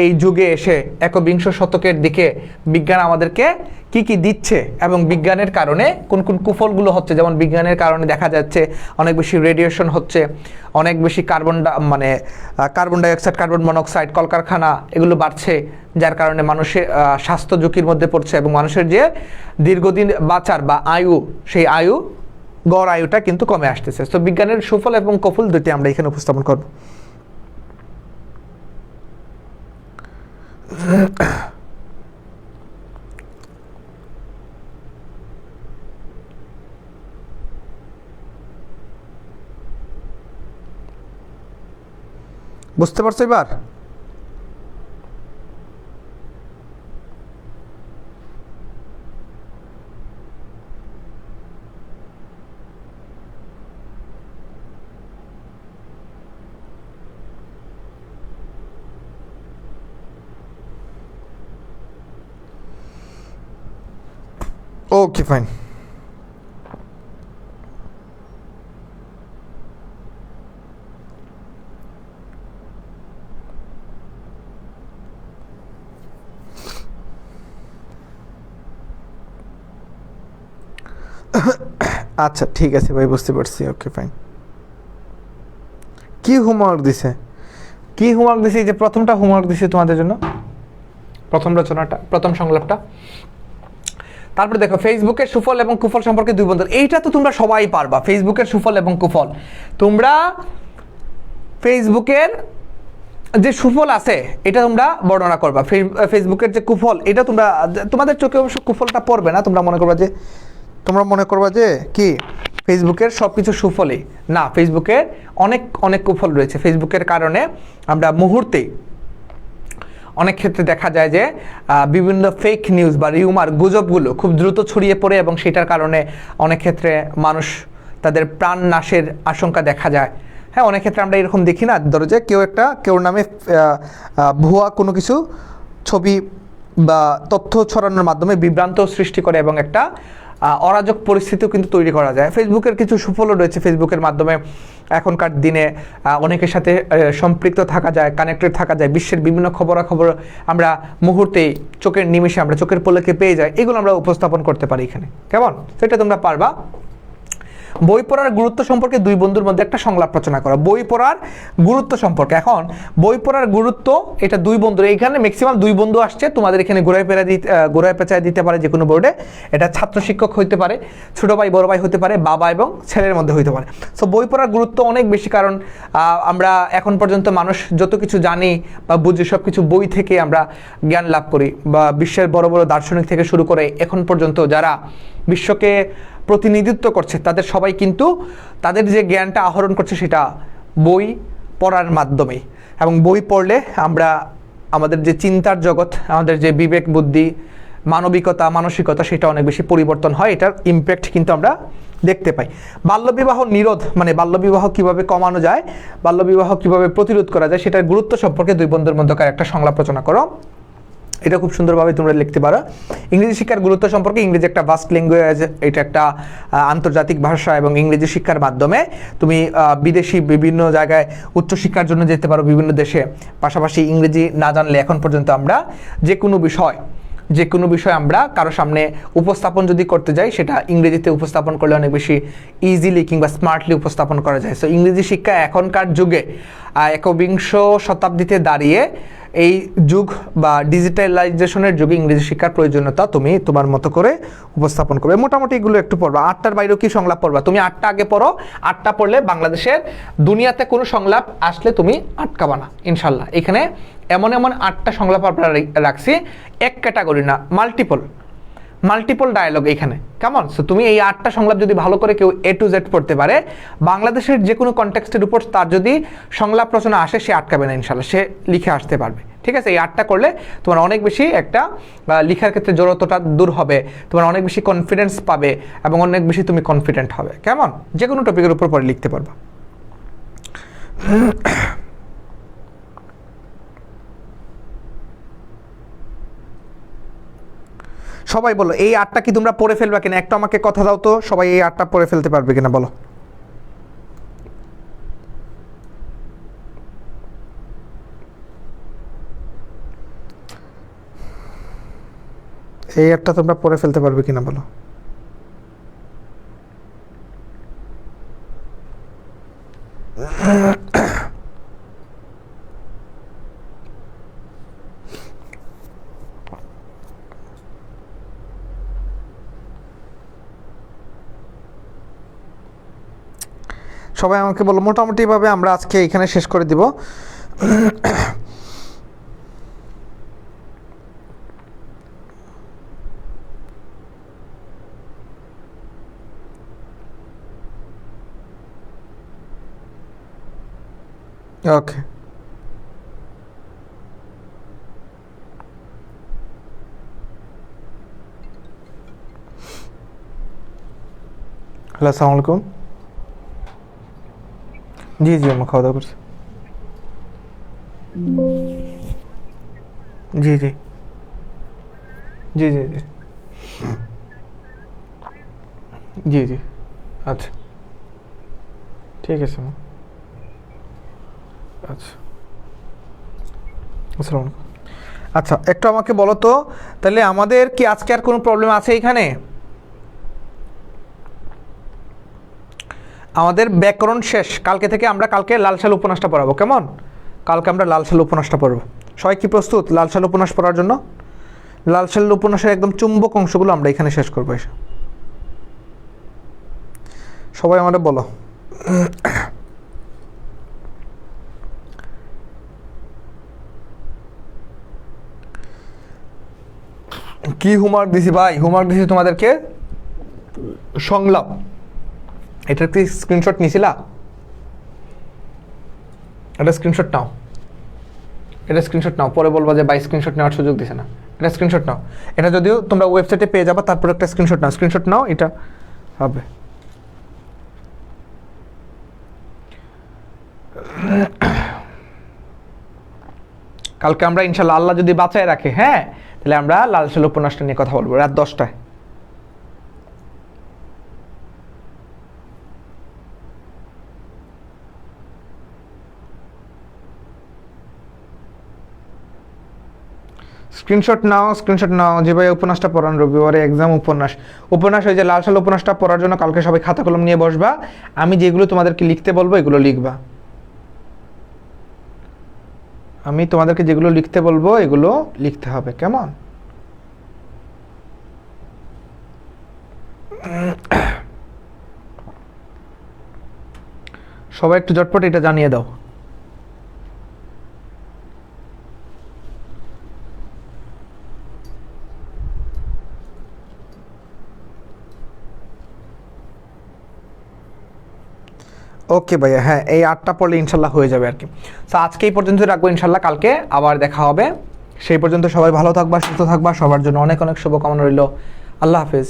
এই যুগে এসে একবিংশ শতকের দিকে বিজ্ঞান আমাদেরকে কি কি দিচ্ছে এবং বিজ্ঞানের কারণে কোন কোন কুফলগুলো হচ্ছে। যেমন বিজ্ঞানের কারণে দেখা যাচ্ছে অনেক বেশি রেডিয়েশন হচ্ছে, অনেক বেশি কার্বন ডাইঅক্সাইড, কার্বন মনোক্সাইড, কলকারখানা এগুলো বাড়ছে, যার কারণে মানুষের স্বাস্থ্য ঝুঁকির মধ্যে পড়ছে এবং মানুষের যে দীর্ঘদিন বাঁচার বা আয়ু, সেই গড় আয়ুটা কিন্তু কমে আসতেছে। তো বিজ্ঞানের সুফল এবং কুফল দুটি আমরা এখানে উপস্থাপন করব। বুঝতে পারছো এবার? Okay fine. আচ্ছা ঠিক আছে ভাই, বুঝতে পারছি। Okay fine. কি হোমওয়ার্ক দিছে? এই যে প্রথমটা হোমওয়ার্ক দিছে তোমাদের জন্য, প্রথম রচনাটা, প্রথম সংলাপটা। তারপরে দেখো ফেসবুকের সুফল এবং কুফল সম্পর্কে দুই বন্ধু, এইটা তো তোমরা সবাই পারবা। ফেসবুকের সুফল এবং কুফল, তোমরা ফেসবুকের যে সুফল আছে এটা তোমরা বর্ণনা করবা। ফেসবুকের যে কুফল, এটা তোমাদের চোখে অবশ্য কুফলটা পড়বে না, তোমরা মনে করবা যে কি ফেসবুকের সব কিছু সুফলই না, ফেসবুকের অনেক অনেক কুফল রয়েছে। ফেসবুকের কারণে আমরা মুহূর্তেই অনেক ক্ষেত্রে দেখা যায় যে বিভিন্ন ফেক নিউজ বা রিউমার, গুজবগুলো খুব দ্রুত ছড়িয়ে পড়ে এবং সেটার কারণে অনেক ক্ষেত্রে মানুষ তাদের প্রাণ নাশের আশঙ্কা দেখা যায়। হ্যাঁ, অনেক ক্ষেত্রে আমরা এরকম দেখি না, ধরো যে কেউর নামে ভুয়া কোনো কিছু ছবি বা তথ্য ছড়ানোর মাধ্যমে বিভ্রান্ত সৃষ্টি করে এবং একটা অরাজক পরিস্থিতিও কিন্তু তৈরি করা যায়। ফেসবুকের কিছু সুফলও রয়েছে। ফেসবুকের মাধ্যমে এখনকার দিনে অনেকের সাথে সম্পৃক্ত থাকা যায়, কানেক্টেড থাকা যায়। বিশ্বের বিভিন্ন খবরাখবর আমরা মুহূর্তেই চোখের নিমেষে, আমরা চোখের পলকে পেয়ে যাই। এগুলো আমরা উপস্থাপন করতে পারি এখানে, কেমন? সেটা তোমরা পারবা। বই পড়ার গুরুত্ব সম্পর্কে দুই বন্ধুর মধ্যে একটা সংলাপ রচনা করো। বই পড়ার গুরুত্ব সম্পর্কে, এখন বই পড়ার গুরুত্ব এটা দুই বন্ধুর, এইখানে ম্যাক্সিমাম দুই বন্ধু আসছে, তোমাদের এখানে ঘোরায় পেঁচায় দিতে পারে যে কোনো বোর্ডে, এটা ছাত্র শিক্ষক হইতে পারে, ছোট ভাই বড় ভাই হতে পারে, বাবা এবং ছেলের মধ্যে হইতে পারে। সো বই পড়ার গুরুত্ব অনেক বেশি, কারণ আমরা এখন পর্যন্ত মানুষ যত কিছু জানি বা বুঝি সব কিছু বই থেকে আমরা জ্ঞান লাভ করি, বা বিশ্বের বড় বড় দার্শনিক থেকে শুরু করে এখন পর্যন্ত যারা বিশ্বকে প্রতিনিধিত্ব করছে তাদের সবাই কিন্তু তাদের যে জ্ঞানটা আহরণ করছে সেটা বই পড়ার মাধ্যমে। এবং বই পড়লে আমরা আমাদের যে চিন্তার জগৎ, আমাদের যে বিবেক বুদ্ধি মানবিকতা মানসিকতা সেটা অনেক বেশি পরিবর্তন হয়, এটার ইমপ্যাক্ট কিন্তু আমরা দেখতে পাই। বাল্যবিবাহ নিরোধ মানে বাল্যবিবাহ কিভাবে কমানো যায়, বাল্যবিবাহ কিভাবে প্রতিরোধ করা যায় সেটার গুরুত্ব সম্পর্কে দুই বন্ধুর মধ্যকার একটা সংলাপ রচনা করো। এটা খুব সুন্দরভাবে তোমরা লিখতে পারো। ইংরেজি শিক্ষার গুরুত্ব সম্পর্কে, ইংরেজি একটা ভাস্ট ল্যাঙ্গুয়েজ, এটা একটা আন্তর্জাতিক ভাষা, এবং ইংরেজি শিক্ষার মাধ্যমে তুমি বিদেশি বিভিন্ন জায়গায় উচ্চশিক্ষার জন্য যেতে পারো বিভিন্ন দেশে। পাশাপাশি ইংরেজি না জানলে এখন পর্যন্ত আমরা যে কোনো বিষয় আমরা কারো সামনে উপস্থাপন যদি করতে যাই সেটা ইংরেজিতে উপস্থাপন করলে অনেক বেশি ইজিলি কিংবা স্মার্টলি উপস্থাপন করা যায়। সো ইংরেজি শিক্ষা এখনকার যুগে 21 শতাব্দীতে দাঁড়িয়ে এই যুগ বা ডিজিটালাইজেশনের যুগে ইংরেজি শিক্ষার প্রয়োজনীয়তা তুমি তোমার মতো করে উপস্থাপন করবে। মোটামুটি এগুলো একটু পড়বা। 8টার বাইরেও কি সংলাপ পড়বা? তুমি 8টা আগে পড়ো, 8টা পড়লে বাংলাদেশের দুনিয়াতে কোনো সংলাপ আসলে তুমি আটকাবা না ইনশাল্লাহ। এখানে এমন 8টা সংলাপ আমরা রাখছি, এক ক্যাটাগরি না, মাল্টিপল ডায়ালগ এখানে, কেমন? সো তুমি এই 8টা সংলাপ যদি ভালো করে কেউ A to Z পড়তে পারে, বাংলাদেশের যে কোনো কনটেক্সটের উপর তার যদি সংলাপ রচনা আসে সে আটকাবে না ইনশাল্লাহ, সে লিখে আসতে পারবে। ঠিক আছে, এই 8টা করলে তোমার অনেক বেশি একটা লেখার ক্ষেত্রে জড়তাটা দূর হবে, তোমার অনেক বেশি কনফিডেন্স পাবে এবং অনেক বেশি তুমি কনফিডেন্ট হবে। কেমন? যে কোনো টপিকের উপর পরে লিখতে পারবা। সবাই বলো এই 8টা কি তোমরা পড়ে ফেলবা কিনা? একটা আমাকে কথা দাও তো, সবাই এই 8টা পড়ে ফেলতে পারবে কিনা বলো। এই 8টা তোমরা পড়ে ফেলতে পারবে কিনা বলো। সবাই আমাকে বলো। মোটামুটিভাবে আমরা আজকে এখানে শেষ করে দিব। ওকে, হ্যালো, আসসালামু আলাইকুম। জি জি, আমরা খাওয়া দাওয়া করছি। জি জি জি জি জি জি জি, আচ্ছা ঠিক আছে মা, আচ্ছা আসসালামু আলাইকুম। আচ্ছা, একটু আমাকে বলো তো, তাহলে আমাদের কি আজকে আর কোনো প্রবলেম আছে এখানে? আমাদের ব্যাকরণ শেষ, কালকে থেকে আমরা কালকে লাল সাল উপন্যাসটা পড়াবো। কেমন? কালকে আমরা লাল সাল উপন্যাসটা পড়বো। সবাই কি প্রস্তুত লাল সাল উপন্যাস পড়ার জন্য? লাল সাল উপন্যাসের একদম চুম্বক অংশগুলো আমরা এখানে শেষ করবো এসে। সবাই আমাদের বলো। কি হোমওয়ার্ক দিছি ভাই? হোমওয়ার্ক দিছি তোমাদেরকে সংলাপ। এটার কি স্ক্রিনশট নিছিলা? এটা স্ক্রিনশট নাও, এটা স্ক্রিনশট নাও, পরে বলবা যে ভাই স্ক্রিনশট নেওয়ার সুযোগ দিছে না। এটা স্ক্রিনশট নাও, এটা যদিও তোমরা ওয়েবসাইটে পেয়ে যাবা, তারপর একটা স্ক্রিনশট নাও, এটা হবে। কালকে আমরা ইনশাল্লাহ আল্লাহ যদি বাঁচায় রাখে, হ্যাঁ, তাহলে আমরা লাল সাল উপন্যাসটা নিয়ে কথা বলবো রাত 10টায়। স্ক্রিনশট নাও যে ভাই উপন্যাসটা পড়ান রবিবারে এক্সাম উপন্যাস ওই যে লাল সাল উপন্যাসটা পড়ার জন্য কালকে সবাই খাতা কলম নিয়ে বসবা, আমি যেগুলো তোমাদেরকে লিখতে বলবো এগুলো লিখবা, আমি তোমাদেরকে যেগুলো লিখতে বলবো এগুলো লিখতে হবে, কেমন? সবাই একটু ঝটপট এটা জানিয়ে দাও। ওকে ভাইয়া, হ্যাঁ এই 8টা পড়লে ইনশাল্লাহ হয়ে যাবে আর কি। তো আজকে এই পর্যন্ত রাখবো, ইনশাল্লাহ কালকে আবার দেখা হবে। সেই পর্যন্ত সবাই ভালো থাকবা, সুস্থ থাকবা, সবার জন্য অনেক অনেক শুভকামনা রইল। আল্লাহ হাফেজ।